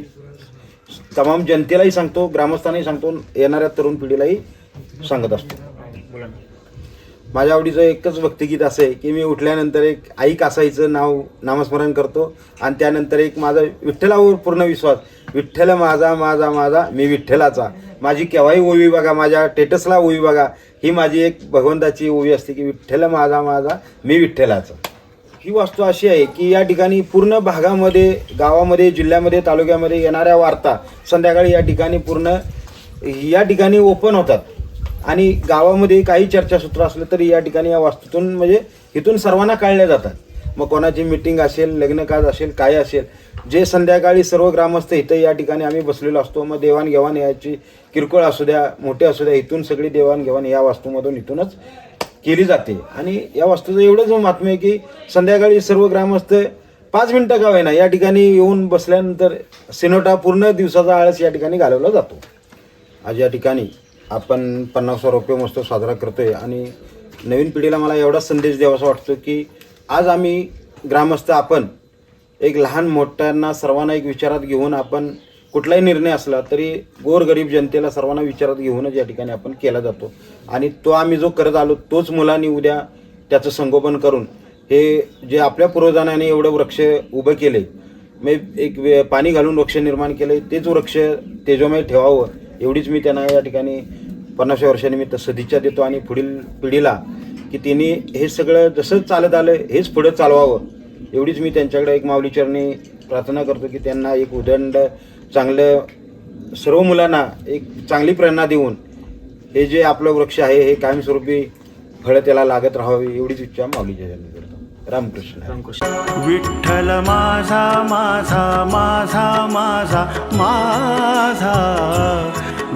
तमाम जनतेलाही सांगतो, ग्रामस्थांनाही सांगतो, येणाऱ्या तरुण पिढीलाही सांगत असतो. माझ्या आवडीचं एकच भक्तिगीत असं आहे की मी उठल्यानंतर एक आई कासाईचं नामस्मरण करतो आणि त्यानंतर एक माझा विठ्ठलावर पूर्ण विश्वास, विठ्ठल माझा माझा माझा मी विठ्ठलाचा, माझी केव्हाही ओवी बघा, माझ्या टेटसला ओवी बघा, ही माझी एक भगवंताची ओवी असते की विठ्ठल माझा माझा मी विठ्ठलाचा. ही वास्तू अशी आहे की या ठिकाणी पूर्ण भागामध्ये, गावामध्ये, जिल्ह्यामध्ये, तालुक्यामध्ये येणाऱ्या वार्ता संध्याकाळी या ठिकाणी ओपन होतात आणि गावामध्ये काही चर्चासूत्र असलं तरी या ठिकाणी या वास्तूतून म्हणजे इथून सर्वांना कळल्या जातात. मग कोणाची मिटिंग असेल, लग्नकाज असेल, काय असेल, जे संध्याकाळी सर्व ग्रामस्थ इथं या ठिकाणी आम्ही बसलेलो असतो. मग देवाणघेवाण याची किरकोळ असू द्या, मोठे असू द्या, इथून सगळी देवाणघेवाण या वास्तूमधून इथूनच केली जाते. आणि या वास्तूचं एवढंच महात्म्य आहे की संध्याकाळी सर्व ग्रामस्थ 5 मिनटं का होईना या ठिकाणी येऊन बसल्यानंतर सिनोटा पूर्ण दिवसाचा आळस या ठिकाणी घालवला जातो. आज या ठिकाणी आपण 50 रुपये महोत्सव साजरा करतोय आणि नवीन पिढीला मला एवढाच संदेश द्यावासा वाटतो की आज आम्ही ग्रामस्थ आपण एक लहान मोठ्यांना सर्वांना एक विचारात घेऊन आपण कुठलाही निर्णय असला तरी गोरगरीब जनतेला सर्वांना विचारात घेऊनच या ठिकाणी आपण केला जातो. आणि तो आम्ही जो करत आलो तोच मुलांनी उद्या त्याचं संगोपन करून हे जे आपल्या पूर्वजांनी एवढं वृक्ष उभं केले, मग एक पाणी घालून वृक्ष निर्माण केले, तेच वृक्ष तेजोमय ठेवावं एवढीच मी त्यांना या ठिकाणी 50 वर्षानिमित्त सदिच्छा देतो. आणि पुढील पिढीला की त्यांनी हे सगळं जसं चालत आलं हेच पुढं चालवावं एवढीच मी त्यांच्याकडे एक माऊलीचरणी प्रार्थना करतो की त्यांना एक उदंड चांगलं सर्व मुलांना एक चांगली प्रेरणा देऊन हे जे आपलं वृक्ष आहे हे कायमस्वरूपी फळं त्याला लागत राहावी एवढीच इच्छा माऊलीच्या चरणी करतो. रामकृष्ण. विठ्ठल माझा माझा माझा माझा माझा,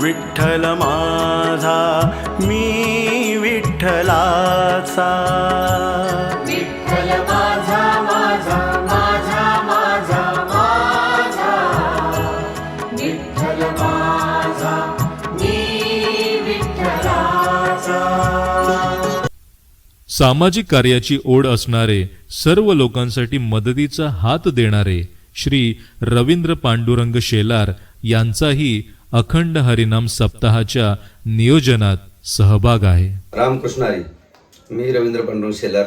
विठ्ठल माझा मी विठ्ठलाचा. विठ्ठल माझा माझा माझा माझा माझा, विठ्ठल माझा मी विठ्ठलाचा. सामाजिक कार्याची ओढ असणारे, सर्व लोकांसाठी मदतीचा हात देणारे श्री रवींद्र पांडुरंग शेलार यांचाही अखंड हरिनाम सप्ताहाच्या नियोजनात सहभाग आहे. रामकृष्ण हरी. मी रवींद्र पांडुरंग शेलार.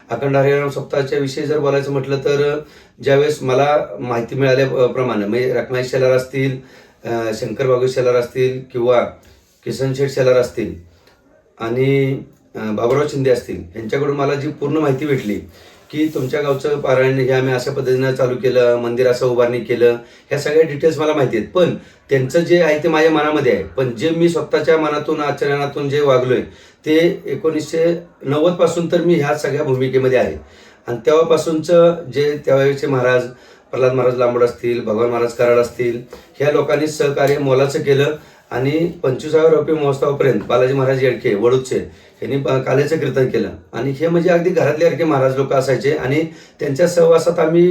अखंड हरिनाम सप्ताहाच्या विषयी जर बोलायचं म्हटलं तर ज्यावेळेस मला माहिती मिळाल्याप्रमाणे म्हणजे रखमाई शेलार असतील, शंकर बागू शेलार असतील किंवा किसन शेठ शेलार असतील आणि बाबुराव शिंदे असतील, यांच्याकडून मला जी पूर्ण माहिती भेटली की तुमच्या गावचं पारायण हे आम्ही अशा पद्धतीनं चालू केलं, मंदिर असं उभारणी केलं, ह्या सगळ्या डिटेल्स मला माहिती आहेत. पण त्यांचं जे आहे ते माझ्या मनामध्ये आहे. पण जे मी स्वतःच्या मनातून आचरणातून जे वागलोय ते 1990 पासून तर मी ह्या सगळ्या भूमिकेमध्ये आहे. आणि तेव्हापासूनचं जे त्यावेळेचे महाराज प्रल्हाद महाराज लांबड असतील, भगवान महाराज कराड असतील, ह्या लोकांनी सहकार्य मोलाचं केलं. आणि 25व्या रुपये महोत्सवापर्यंत बालाजी महाराज येडके वडूदचे यांनी काल्याचं कीर्तन केलं. आणि हे म्हणजे अगदी घरातल्यासारखे महाराज लोक असायचे. आणि त्यांच्या सहवासात आम्ही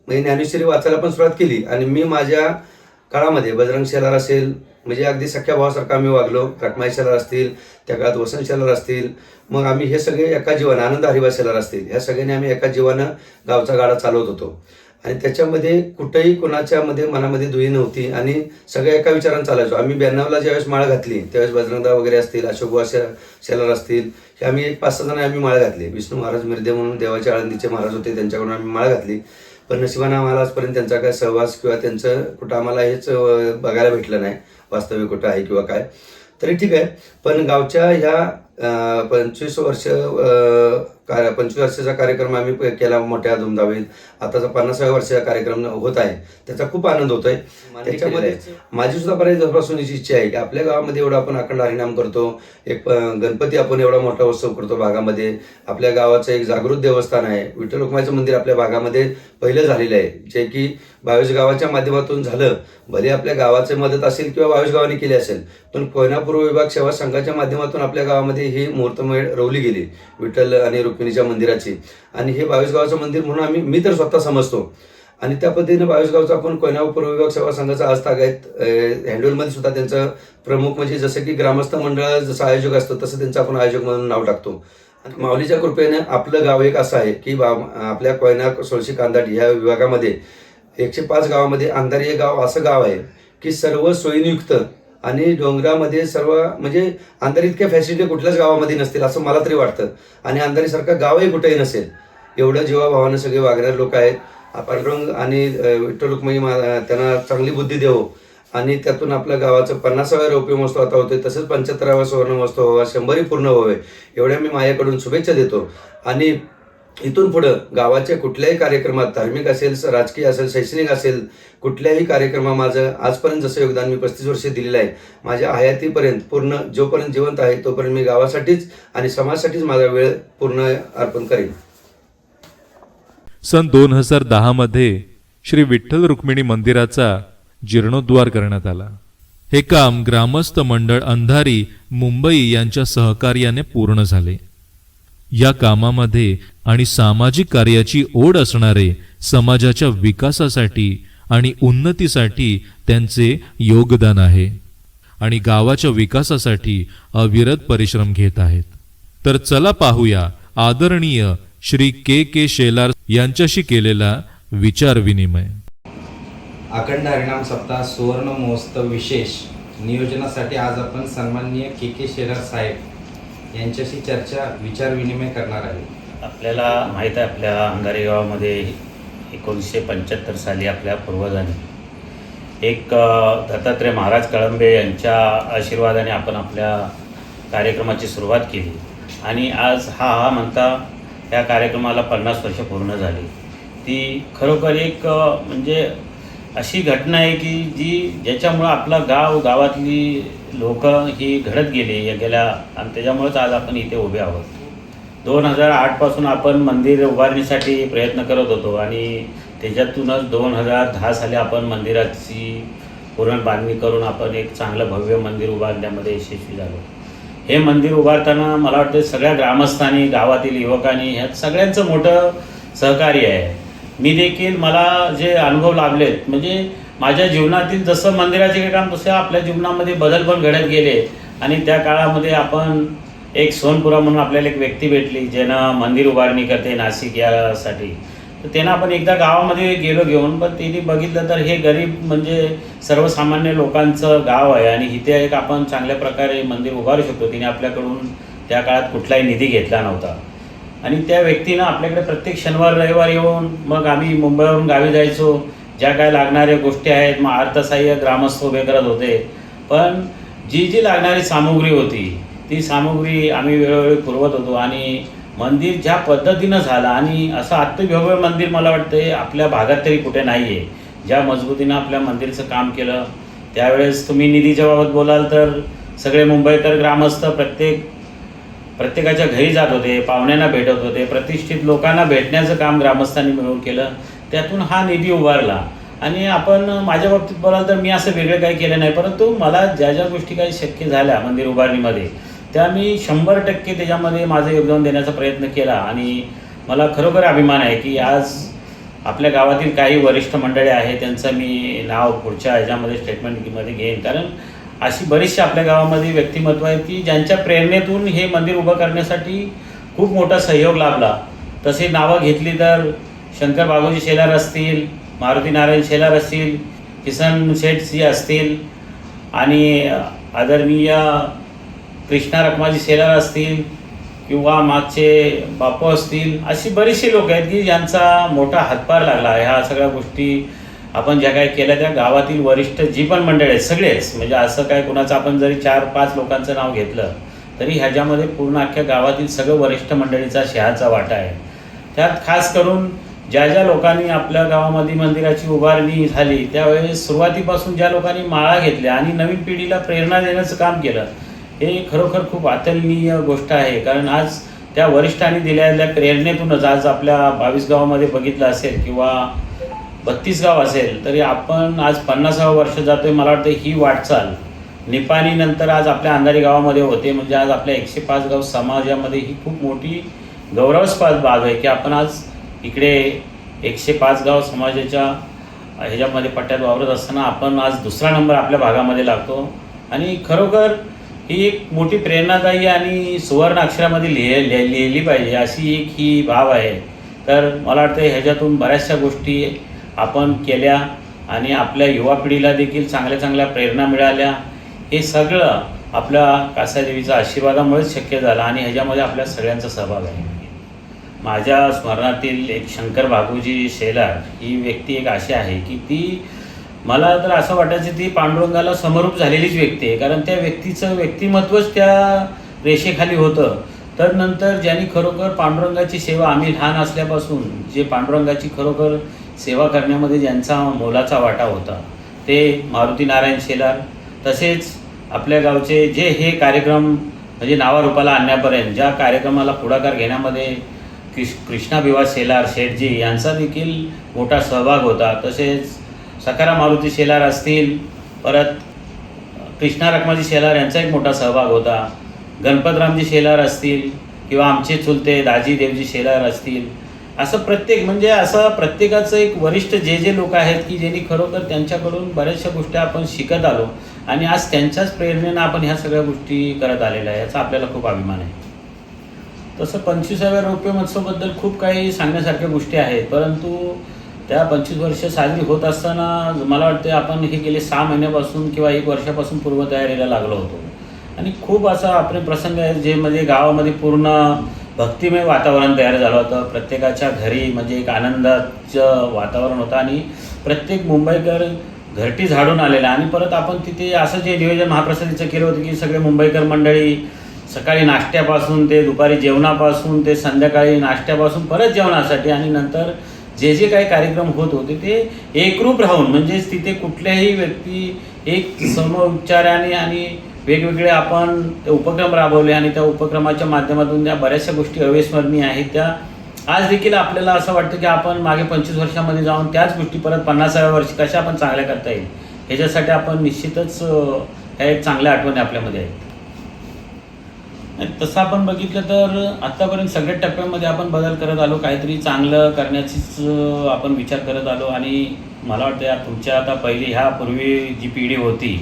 ज्ञानेश्वरी वाचायला पण सुरुवात केली. आणि मी माझ्या काळामध्ये बजरंग शेलार असेल म्हणजे अगदी सख्या भावासारखं आम्ही वागलो. रखमाई शेलार असतील, त्या काळात वसंत शेलार असतील, मग आम्ही हे सगळे एका जीवानं, आनंद हरिबा शेलार असतील, ह्या सगळ्यांनी आम्ही एका जीवानं गावचा गाडा चालवत होतो. आणि त्याच्यामध्ये कुठेही कोणाच्या मनामध्ये दुई नव्हती आणि सगळ्या एका विचारानं चालायचो. आम्ही 92ला ज्यावेळेस माळ घातली त्यावेळेस बजरंगदा वगैरे असतील, अशोकबुवा शेलार असतील, हे आम्ही 5-6 जण आम्ही माळ घातली. विष्णू महाराज मिर्दे म्हणून देवाच्या आळंदीचे महाराज होते, त्यांच्याकडून आम्ही माळ घातली. पण नशिबानं आम्हाला आजपर्यंत त्यांचा काय सहवास किंवा त्यांचं कुठं आम्हाला हेच बघायला भेटलं नाही, वास्तविक कुठं आहे किंवा काय. तरी ठीक आहे. पण गावच्या ह्या 25 वर्षाचा कार्यक्रम आम्ही केला मोठ्या धुमधामीत. आताचा 50व्या वर्षाचा कार्यक्रम होत आहे, त्याचा खूप आनंद होतोय. त्याच्यामध्ये माझी सुद्धा बऱ्याच दिवसापासून इच्छा आहे की आपल्या गावामध्ये एवढं आपण अखंड हरिनाम करतो, एक गणपती आपण एवढा मोठा उत्सव करतो भागामध्ये, आपल्या गावाचं एक जागृत देवस्थान आहे, विठ्ठल रखुमाईचं मंदिर आपल्या भागामध्ये पहिलं झालेलं आहे, जे की 22 गावाच्या माध्यमातून झालं. भले आपल्या गावाची मदत असेल किंवा 22 गावांनी केली असेल, पण कोयना पूर्व विभाग सेवा संघाच्या माध्यमातून आपल्या गावामध्ये ही मुहूर्तमेढ रोवली गेली विठ्ठल आणि रुक्मिणीच्या मंदिराची. आणि हे 22 गावाचं मंदिर म्हणून मी तर स्वतः समजतो. आणि त्या पद्धतीने 22 गावचा आपण कोयना पूर्व विभाग सेवा संघाचा आज तागायत हँडलमध्ये सुद्धा त्यांचं प्रमुख म्हणजे जसं की ग्रामस्थ मंडळ जसं आयोजक असतं तसं त्यांचं आपण आयोजक म्हणून नाव टाकतो. माऊलीच्या कृपेने आपलं गाव एक असं आहे की आपल्या कोयना, सोळशी, कांदाटी ह्या विभागामध्ये 105 गावामध्ये अंधारी हे गाव असं गाव आहे की सर्व सोयीनियुक्त आणि डोंगरामध्ये सर्व म्हणजे अंधारी इतक्या फॅसिलिटी कुठल्याच गावामध्ये नसतील असं मला तरी वाटतं. आणि अंधारीसारखं गावही कुठेही नसेल. एवढं जीवाभावानं सगळे वागणारे लोक आहेत. पांडुरंग आणि विठ्ठल रुक्मिणी त्यांना चांगली बुद्धी देवो आणि त्यातून आपल्या गावाचं 50व्या रौप्य महोत्सव आता होते, तसंच 75व्या सुवर्ण महोत्सव व्हावा, 100ही पूर्ण व्हावे एवढ्या मी माझ्याकडून शुभेच्छा देतो. आणि इथून पुढं गावाच्या कुठल्याही कार्यक्रमात धार्मिक असेल, राजकीय असेल, शैक्षणिक असेल, कुठल्याही कार्यक्रमात माझं आजपर्यंत जसं योगदान मी 35 वर्षे दिलेलं आहे, माझ्या हयातीपर्यंत पूर्ण जोपर्यंत जिवंत आहे तोपर्यंत मी गावासाठीच आणि समाजासाठीच माझा वेळ पूर्ण अर्पण करेन. सन 2010 मध्ये श्री विठ्ठल रुक्मिणी मंदिराचा जीर्णोद्धार करण्यात आला. हे काम ग्रामस्थ मंडळ अंधारी मुंबई यांच्या सहकार्याने पूर्ण झाले. या कामामध्ये आणि सामाजिक कार्याची ओढ असणारे समाजाच्या विकासासाठी आणि उन्नतीसाठी त्यांचे योगदान आहे आणि गावाच्या विकासासाठी अविरत परिश्रम घेत आहेत. तर चला पाहूया आदरणीय श्री के शेलार यांच्याशी केलेला विचार विनिमय. अखंड हरिनाम सप्ताह सुवर्ण महोत्सव विशेष नियोजनासाठी आज आपण सन्माननीय के शेलार साहेब यांच्याशी चर्चा विचार विनिमय करणार आहे. आपल्याला माहीत आहे, आपल्या अंधारी गावामध्ये 1975 साली आपल्या पूर्वजांनी एक दत्तात्रय महाराज कळंबे यांच्या आशीर्वादाने आपण आपल्या कार्यक्रमाची सुरुवात केली आणि आज हा म्हणता या कार्यक्रमाला 50 वर्ष पूर्ण झाली. ती खरोखर एक म्हणजे अशी घटना आहे की ज्याच्यामुळं आपलं गावातली लोक ही घडत गेली गेल्या आणि त्याच्यामुळेच आज आपण इथे उभे आहोत. 2008 पासून आपण मंदिर उभारणीसाठी प्रयत्न करत होतो आणि त्याच्यातूनच 2010 साली आपण मंदिराची पूर्ण बांधणी करून आपण एक चांगलं भव्य मंदिर उभारण्यामध्ये यशस्वी झालो. हे मंदिर उभारताना मला वाटतं सगळ्या ग्रामस्थांनी, गावातील युवकांनी ह्यात सगळ्यांचं मोठं सहकार्य आहे. मी देखील मला जे अनुभव लाभलेत म्हणजे माझ्या जीवनातील जसं मंदिराचे काम तसं आपल्या जीवनामध्ये बदल पण घडत गेले आणि त्या काळामध्ये आपण एक सोनपुरा म्हणून आपल्याला एक व्यक्ती भेटली ज्यानं मंदिर उभारणी करते नाशिक यासाठी. तर त्यांना आपण एकदा गावामध्ये गेलो घेऊन, पण त्यांनी बघितलं तर हे गरीब म्हणजे सर्वसामान्य लोकांचं गाव आहे आणि इथे एक आपण चांगल्या प्रकारे मंदिर उभारू शकतो. तिने आपल्याकडून त्या काळात कुठलाही निधी घेतला नव्हता आणि त्या व्यक्तीनं आपल्याकडे प्रत्येक शनिवार रविवार येऊन मग आम्ही मुंबईवरून गावी जायचो. ज्या काय लागणाऱ्या गोष्टी आहेत मग अर्थसहाय्य ग्रामस्थ उभे करत होते, पण जी लागणारी सामुग्री होती ती सामुग्री आम्ही वेळोवेळी पुरवत होतो आणि मंदिर ज्या पद्धतीनं झालं आणि असं अत्यभव्य मंदिर मला वाटतं आपल्या भागात तरी कुठे नाही आहे. ज्या मजबूतीनं आपल्या मंदिरचं काम केलं त्यावेळेस तुम्ही निधीच्या बाबत बोलाल तर सगळे मुंबईकर ग्रामस्थ प्रत्येकाच्या घरी जात होते, पाहुण्यांना भेटत होते, प्रतिष्ठित लोकांना भेटण्याचं काम ग्रामस्थांनी मिळून केलं. त्यातून हा निधी उभारला आणि आपण माझ्या बाबतीत बोलाल तर मी असं वेगळं काही केलं नाही, परंतु मला ज्या गोष्टी काही शक्य झाल्या मंदिर उभारणीमध्ये त्या मी 100% त्याच्यामध्ये माझं योगदान देण्याचा प्रयत्न केला आणि मला खरोखर अभिमान आहे की आज आपल्या गावातील काही वरिष्ठ मंडळी आहेत त्यांचं मी नाव पुढच्या ह्याच्यामध्ये स्टेटमेंटमध्ये घेईन, कारण अशी बरीचशी आपल्या गावामध्ये व्यक्तिमत्व आहेत की ज्यांच्या प्रेरणेतून हे मंदिर उभं करण्यासाठी खूप मोठा सहयोग लाभला. तसे नावं घेतली तर शंकर बाबूजी शेलार असतील, मारुती नारायण शेलार असतील, किसन शेठजी असतील आणि आदरणीय कृष्णा रखमाजी शेलार असतील किंवा मागचे बापू असतील, अशी बरीचशी लोक आहेत की ज्यांचा मोठा हातभार लागला. ह्या सगळ्या गोष्टी आपण ज्या काय केल्या त्या गावातील वरिष्ठ जी पण मंडळ आहेत सगळेच, म्हणजे असं काय कुणाचं आपण जरी 4-5 लोकांचं नाव घेतलं तरी ह्याच्यामध्ये पूर्ण अख्ख्या गावातील सगळं वरिष्ठ मंडळीचा शहाचा वाटा आहे. त्यात खास करून ज्या लोकांनी आपल्या गावामध्ये मंदिराची उभारणी झाली त्यावेळेस सुरुवातीपासून ज्या लोकांनी माळा घेतल्या आणि नवीन पिढीला प्रेरणा देण्याचं काम केलं हे खरोखर खूप अतुलनीय गोष्ट आहे. कारण आज त्या वरिष्ठांनी दिलेल्या प्रेरणेतूनच आज आपल्या 22 गावामध्ये बघितलं असेल किंवा 32 गाव असेल तरी आपण आज 50व्या वर्ष जातोय. मला वाटतं ही वाटचाल निपाणी नंतर आज आपल्या अंधारी गावामध्ये होते, म्हणजे आज आपल्या 105 गाव समाजामध्ये ही खूप मोठी गौरवास्पद बाब आहे की आपण आज इकडे 105 गाव समाजाच्या ह्याच्यामध्ये पट्ट्यात वावरत असताना आपण आज 2रा नंबर आपल्या भागामध्ये लागतो आणि खरोखर ही एक मोठी प्रेरणादायी आणि सुवर्ण अक्षरामध्ये लिहिली पाहिजे अशी एक ही भाव आहे. तर मला वाटतं ह्याच्यातून बऱ्याचशा गोष्टी आपण केल्या आणि आपल्या युवा पिढीला देखील चांगल्या प्रेरणा मिळाल्या. हे सगळं आपल्या कासादेवीच्या आशीर्वादामुळेच शक्य झालं आणि ह्याच्यामध्ये आपल्या सगळ्यांचा सहभाग आहे. माझ्या स्मरणातील एक शंकर बाबूजी शेलार ही व्यक्ती एक अशी आहे की ती मला तर असं वाटायचं ती पांडुरंगाला समरूप झालेलीच व्यक्ती आहे. कारण त्या व्यक्तीचं व्यक्तिमत्वच त्या रेषेखाली होतं. तर नंतर ज्यांनी खरोखर पांडुरंगाची सेवा, आम्ही लहान असल्यापासून जे पांडुरंगाची खरोखर सेवा करण्यामध्ये ज्यांचा मोलाचा वाटा होता ते मारुती नारायण शेलार. तसेच आपल्या गावचे जे हे कार्यक्रम म्हणजे नावारूपाला आणण्यापर्यंत ज्या कार्यक्रमाला पुढाकार घेण्यामध्ये कृष्णा विवाह शेलार शेठजी यांचा देखील मोठा सहभाग होता. तसेच सखाराम मारुती शेलार असतील, परत कृष्णा रखमाजी शेलार यांचा एक मोठा सहभाग होता. गणपतरामजी शेलार असतील किंवा आमचे चुलते दाजी देवजी शेलार असतील, असं प्रत्येक म्हणजे असं प्रत्येकाचं एक वरिष्ठ जे लोक आहेत की ज्यांनी खरोखर त्यांच्याकडून बऱ्याचशा गोष्टी आपण शिकत आलो आणि आज त्यांच्याच प्रेरणेनं आपण ह्या सगळ्या गोष्टी करत आलेल्या आहे, याचा आपल्याला खूप अभिमान आहे. तसं 25व्या रौप्य महोत्सवाबद्दल खूप काही सांगण्यासारख्या गोष्टी आहेत, परंतु त्या 25 वर्ष साजरी होत असताना मला वाटते आपण हे गेले 6 महिन्यापासून किंवा 1 वर्षापासून पूर्वतयारीला लागलो होतो आणि खूप असा आपले प्रसंग आहे जे म्हणजे गावामध्ये पूर्ण भक्तिमय वातावरण तयार झालं होतं. प्रत्येकाच्या घरी म्हणजे एक आनंदाचं वातावरण होतं आणि प्रत्येक मुंबईकर घरटी झाडून आलेला. आणि परत आपण तिथे असं जे नियोजन महाप्रसादीचं केलं होतं की सगळे मुंबईकर मंडळी सकाळी नाश्त्यापासून ते दुपारी जेवणापासून ते संध्याकाळी नाश्त्यापासून परत जेवणासाठी आणि नंतर जे काही कार्यक्रम होत होते ते एकरूप राहून म्हणजेच तिथे कुठल्याही व्यक्ती एक समविचाराने आणि वेगवेगळे आपण ते उपक्रम राबवले आणि त्या उपक्रमाच्या माध्यमातून त्या बऱ्याचशा गोष्टी अविस्मरणीय आहेत. त्या आज देखील आपल्याला असं वाटतं की आपण मागे 25 वर्षामध्ये जाऊन त्याच गोष्टी परत 50व्या वर्षी कशा आपण चांगल्या करता येईल ह्याच्यासाठी आपण निश्चितच ह्या एक चांगल्या आठवणी आपल्यामध्ये आहेत. तसं आपण बघितलं तर आत्तापर्यंत सगळ्या टप्प्यामध्ये आपण बदल करत आलो, काहीतरी चांगलं करण्याचीच आपण विचार करत आलो. आणि मला वाटतं तुमच्या आता पहिली ह्या पूर्वी जी पिढी होती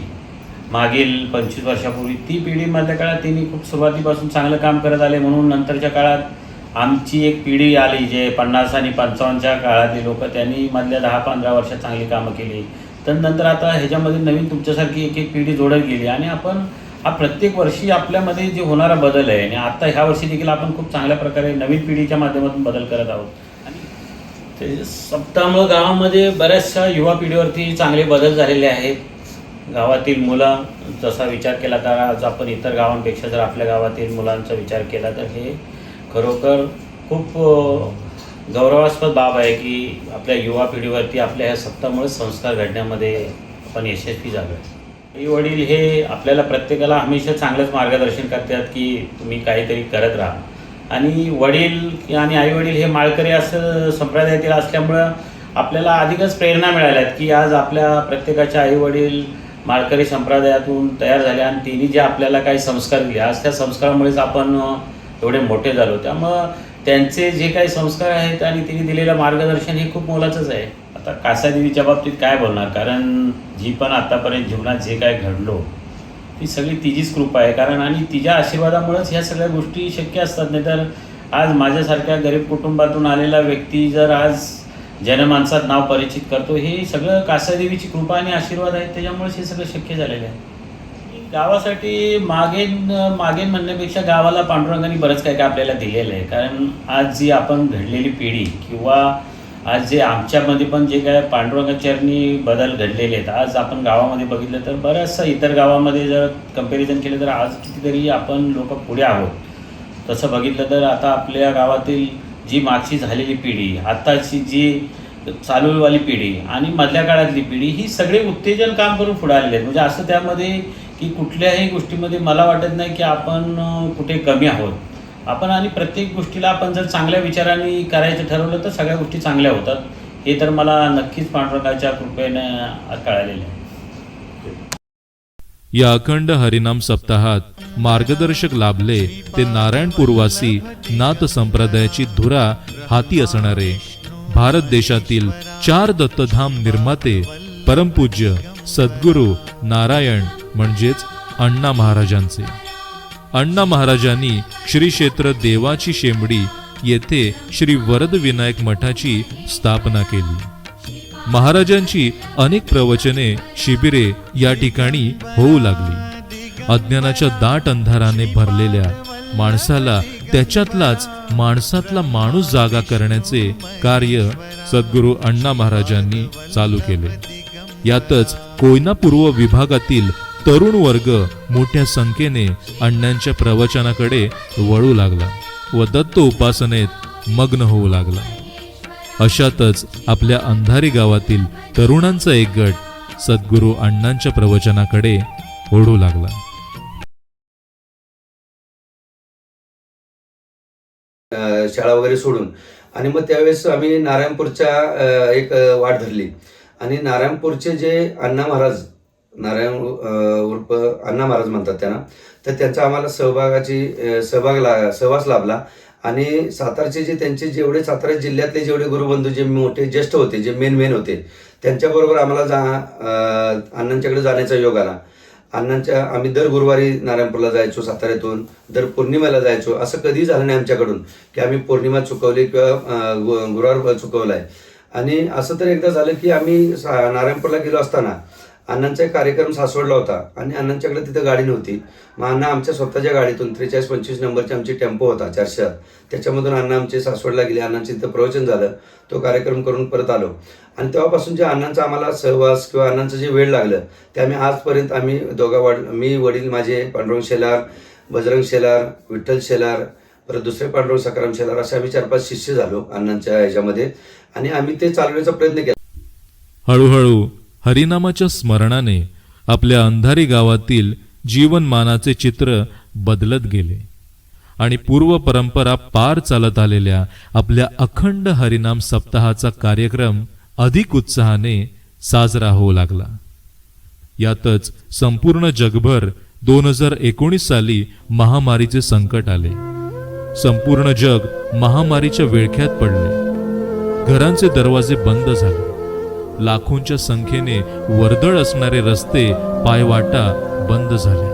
मागील 25 वर्षापूर्वी ती पिढी मधल्या काळात त्यांनी खूप सुरुवातीपासून चांगलं काम करत आले, म्हणून नंतरच्या काळात आमची एक पिढी आली जे 50 आणि 55च्या काळातली लोक त्यांनी मधल्या 10-15 वर्षात चांगली कामं केली. तर नंतर आता ह्याच्यामध्ये नवीन तुमच्यासारखी एक पिढी जोडत गेली आणि आपण हा प्रत्येक वर्षी आपल्यामध्ये जे होणारा बदल आहे आणि आता ह्या वर्षी देखील आपण खूप चांगल्या प्रकारे नवीन पिढीच्या माध्यमातून बदल करत आहोत. आणि ते सप्ताहामुळे गावामध्ये बऱ्याचशा युवा पिढीवरती चांगले बदल झालेले आहेत. गावातील मुलं जसा विचार केला तर आज आपण इतर गावांपेक्षा जर आपल्या गावातील मुलांचा विचार केला तर हे खरोखर खूप गौरवास्पद बाब आहे की आपल्या युवा पिढीवरती आपल्या ह्या सप्ताहामुळे संस्कार घडण्यामध्ये आपण यशस्वी झालो आहे. आई वडील हे आपल्याला प्रत्येकाला हमेशा चांगलंच मार्गदर्शन करतात की तुम्ही काहीतरी करत राहा आणि वडील आणि आई वडील हे माळकरी असं संप्रदायातील असल्यामुळं आपल्याला अधिकच प्रेरणा मिळाल्यात की आज आपल्या प्रत्येकाच्या आई वडील माळकरी संप्रदायातून तयार झाले आणि तिने जे आपल्याला काही संस्कार दिले आज त्या संस्कारामुळेच आपण एवढे मोठे झालो. त्यामुळं त्यांचे जे काही संस्कार आहेत आणि तिने दिलेलं मार्गदर्शन हे खूप मोलाचंच आहे. आता कासादेवीच्या बाबतीत काय बोलणार, कारण जी पण आतापर्यंत जीवनात जे काय घडलो ती सगळी तिचीच कृपा आहे. कारण आणि तिच्या आशीर्वादामुळेच ह्या सगळ्या गोष्टी शक्य असतात. नाही तर आज माझ्यासारख्या गरीब कुटुंबातून आलेला व्यक्ती जर आज जनमानसात नाव परिचित करतो हे सगळं कासादेवीची कृपा आणि आशीर्वाद आहेत, त्याच्यामुळेच हे सगळं शक्य झालेलं आहे. गावासाठी मागेन म्हणण्यापेक्षा गावाला पांडुरंगाने बरंच काय काय आपल्याला दिलेलं आहे. कारण आज जी आपण घडलेली पिढी किंवा आज जे आमच्यामध्ये पण जे काय पांडुरंगाचरणी बदल घडलेले आहेत आज आपण गावामध्ये बघितलं तर बऱ्याचशा इतर गावामध्ये जर कंपॅरिझन केलं तर आज कितीतरी आपण लोक पुढे आहोत. तसं बघितलं तर आता आपल्या गावातील जी मागची झालेली पिढी, आत्ताची जी चालूवाली पिढी आणि मधल्या काळातली पिढी ही सगळे उत्तेजन काम करून पुढे आलेले आहेत. म्हणजे असं त्यामध्ये की कुठल्याही गोष्टीमध्ये मला वाटत नाही की आपण कुठे कमी आहोत. आपण आणि प्रत्येक गोष्टीला आपण जर चांगल्या विचारांनी करायचं ठरवलं तर सगळ्या गोष्टी चांगल्या होतात. हे तर मला नक्कीच पांडुरंगाच्या कृपेने कळालेलं आहे. या अखंड हरिनाम सप्ताहात मार्गदर्शक लाभले ते नारायणपूरवासी नाथ संप्रदायाची धुरा हाती असणारे भारत देशातील 4 दत्तधाम निर्माते परमपूज्य सद्गुरू नारायण म्हणजेच अण्णा महाराजांचे. अण्णा महाराजांनी श्री क्षेत्र देवाची शेंबडी येथे श्री वरद विनायक मठाची स्थापना केली. महाराजांची अनेक प्रवचने शिबिरे या ठिकाणी होऊ लागली. अज्ञानाच्या दाट अंधाराने भरलेल्या माणसाला त्याच्यातलाच माणसातला माणूस जागा करण्याचे कार्य सद्गुरू अण्णा महाराजांनी चालू केले. यातच कोयना पूर्व विभागातील तरुण वर्ग मोठ्या संख्येने अण्णांच्या प्रवचनाकडे वळू लागला व दत्त उपासनेत मग्न होऊ लागला. अशातच आपल्या अंधारी गावातील तरुणांचा एक गट सद्गुरू अण्णांच्या प्रवचनाकडे ओढू लागला. शाळा वगैरे सोडून आणि मग त्यावेळेस आम्ही नारायणपूरच्या एक वाट धरली आणि नारायणपूरचे जे अण्णा महाराज, नारायण उर्फ अण्णा महाराज म्हणतात त्यांना, तर त्यांचा आम्हाला सहवास लाभला. आणि सातारचे जे त्यांचे जेवढे सातारा जिल्ह्यातले जेवढे गुरुबंधू जे मोठे ज्येष्ठ होते, जे मेन होते, त्यांच्याबरोबर आम्हाला अण्णांच्याकडे जाण्याचा योग आला. आम्ही दर गुरुवारी नारायणपूरला जायचो साताऱ्यातून, दर पौर्णिमेला जायचो. असं कधी झालं नाही आमच्याकडून की आम्ही पौर्णिमा चुकवली किंवा गुरुवार चुकवला आहे. आणि असं तर एकदा झालं की आम्ही नारायणपूरला गेलो असताना अण्णांचा एक कार्यक्रम सासवडला होता आणि अण्णांच्याकडे तिथं गाडी नव्हती. मग अण्णा आमच्या स्वतःच्या गाडीतून 4325 नंबरची आमची टेम्पो होता 400, त्याच्यामधून अण्णा आमचे सासवडला गेले. अण्णांचे तिथं प्रवचन झालं, तो कार्यक्रम करून परत आलो. आणि तेव्हापासून जे अण्णांचा आम्हाला सहवास किंवा अण्णांचं जे वेळ लागलं ते आम्ही आजपर्यंत आम्ही मी, वडील माझे, पांडुरंग शेलार, बजरंग शेलार, विठ्ठल शेलार, परत दुसरे पांडुरंग सकाराम शेलार, असे आम्ही 4-5 शिष्य झालो अण्णांच्या ह्याच्यामध्ये आणि आम्ही ते चालवण्याचा प्रयत्न केला. हळूहळू हरिनामाच्या स्मरणाने आपल्या अंधारी गावातील जीवनमानाचे चित्र बदलत गेले आणि पूर्व परंपरा पार चालत आलेल्या आपल्या अखंड हरिनाम सप्ताहाचा कार्यक्रम अधिक उत्साहाने साजरा होऊ लागला. यातच संपूर्ण जगभर 2019 साली महामारीचे संकट आले. संपूर्ण जग महामारीच्या विळख्यात पडले. घरांचे दरवाजे बंद झाले. लाखोंच्या संख्येने वर्दळ असणारे रस्ते, पायवाटा बंद झाल्या.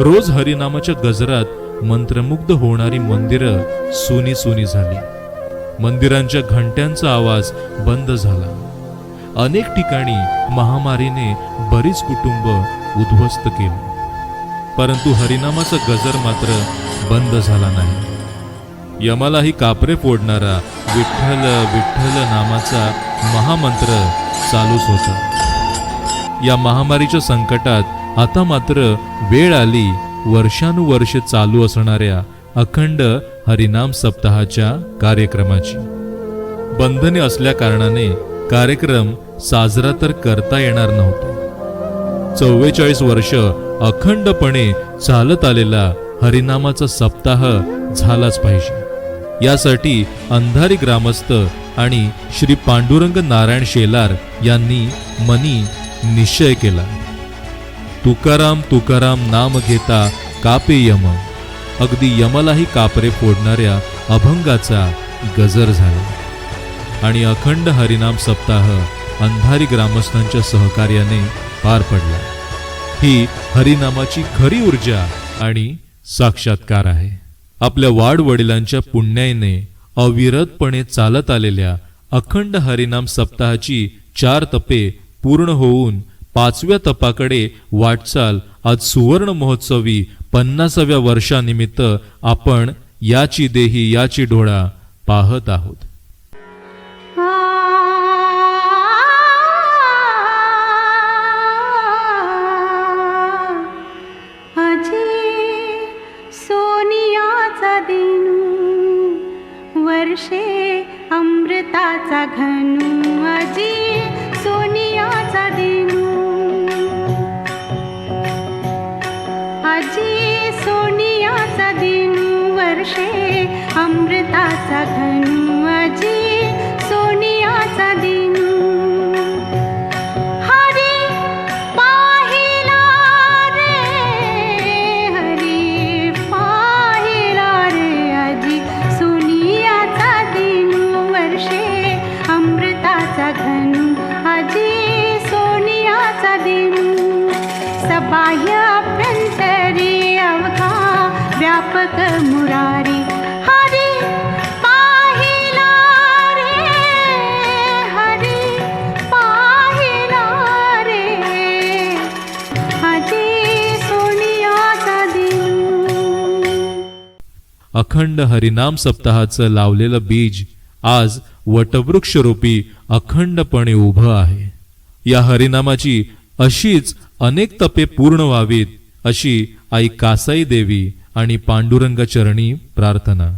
रोज हरिनामाच्या गजरात मंत्रमुग्ध होणारी मंदिरं सुनी सुनी झाली. मंदिरांच्या घंट्यांचा आवाज बंद झाला. अनेक ठिकाणी महामारीने बरीच कुटुंब उद्ध्वस्त केली. परंतु हरिनामाचा गजर मात्र बंद झाला नाही. यमालाही कापरे फोडणारा विठ्ठल विठ्ठल नामाचा महामंत्र चालूच होता. या महामारीच्या संकटात आता मात्र वेळ आली वर्षानुवर्ष चालू असणाऱ्या अखंड हरिनाम सप्ताहाच्या कार्यक्रमाची. बंधने असल्या कारणाने कार्यक्रम साजरा तर करता येणार नव्हते. 44 वर्ष अखंडपणे चालत आलेला हरिनामाचा सप्ताह झालाच पाहिजे. यासाठी अंधारी ग्रामस्थ आणि श्री पांडुरंग नारायण शेलार यांनी मनी निश्चय केला. तुकाराम तुकाराम नाम घेता कापे यम. अगदी यमालाही कापरे फोडणाऱ्या अभंगाचा गजर झाला आणि अखंड हरिनाम सप्ताह अंधारी ग्रामस्थांच्या सहकार्याने पार पडला. ही हरिनामाची खरी ऊर्जा आणि साक्षात्कार आहे. आपल्या वाडवडिलांच्या पुण्याईने अविरतपणे चालत आलेल्या अखंड हरिनाम सप्ताहाची 4 तपे पूर्ण होऊन 5व्या तपाकडे वाटचाल आज सुवर्ण महोत्सवी 50व्या वर्षानिमित्त आपण याची देही याची डोळा पाहत आहोत. वर्षे अमृताचा घनू अजी सोनियाचा दिनू. अजी सोनियाचा दिनू वर्षे अमृताचा घनू अजी सोनियाचा दिनू. हरी पाहिला रे हरी पाहिला रे अजी सोनियाचा दिनू वर्षे अमृताचा घनू अजी सोनियाचा दिनू. सबाह्य अभ्यंतरी अवघा व्यापक मुरारी हरी पाहिला रे हरी पाहिला रे अजी सोनिया अखंड हरिनाम सप्ताहाचं लावलेलं बीज आज वटवृक्षरूपी अखंडपणे उभं आहे. या हरिनामाची अशीच अनेक तपे पूर्ण व्हावीत अशी आई कासाई देवी आणि पांडुरंग चरणी प्रार्थना.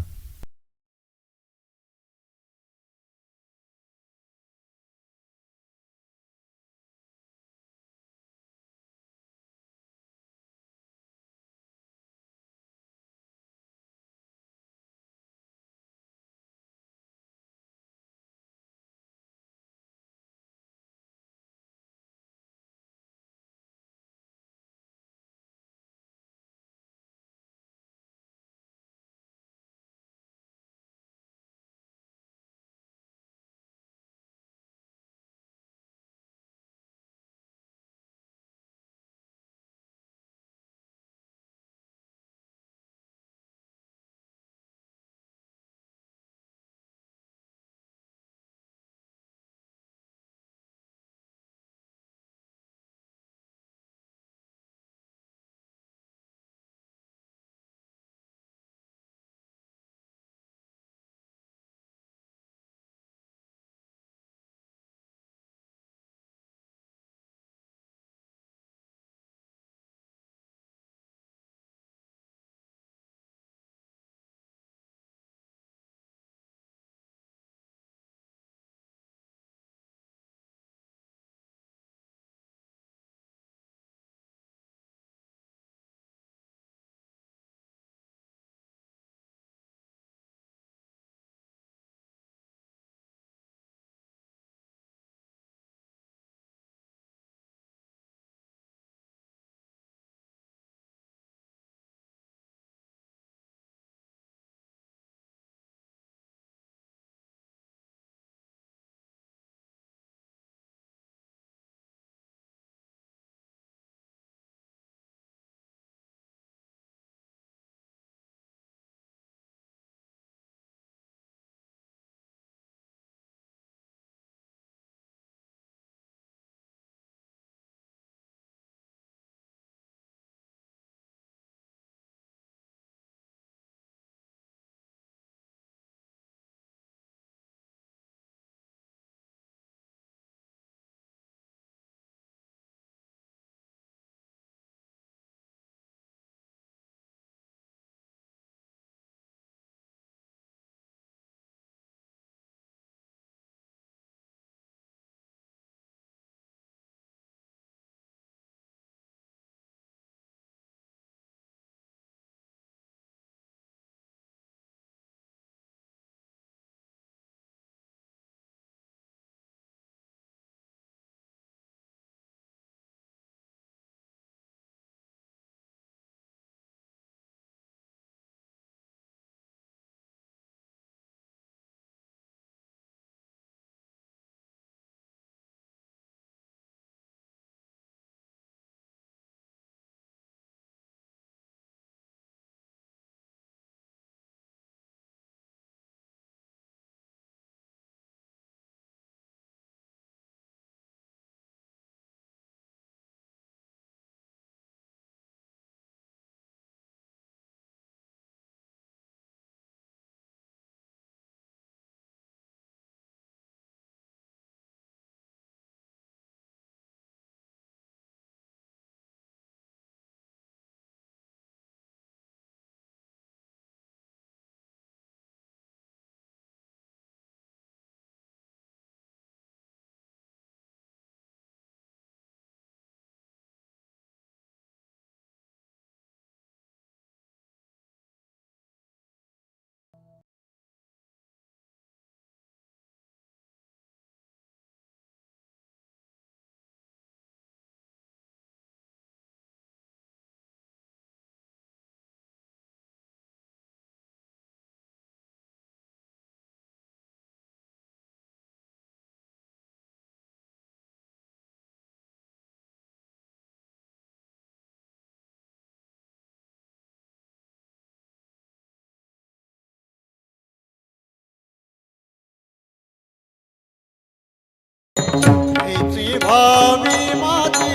हिची भावी माझी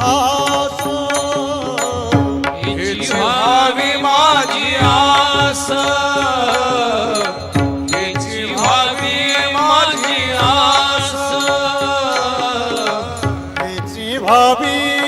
आस, हिची भावी माझी आस, आस हेची व्हावी माझी आस हेची व्हावी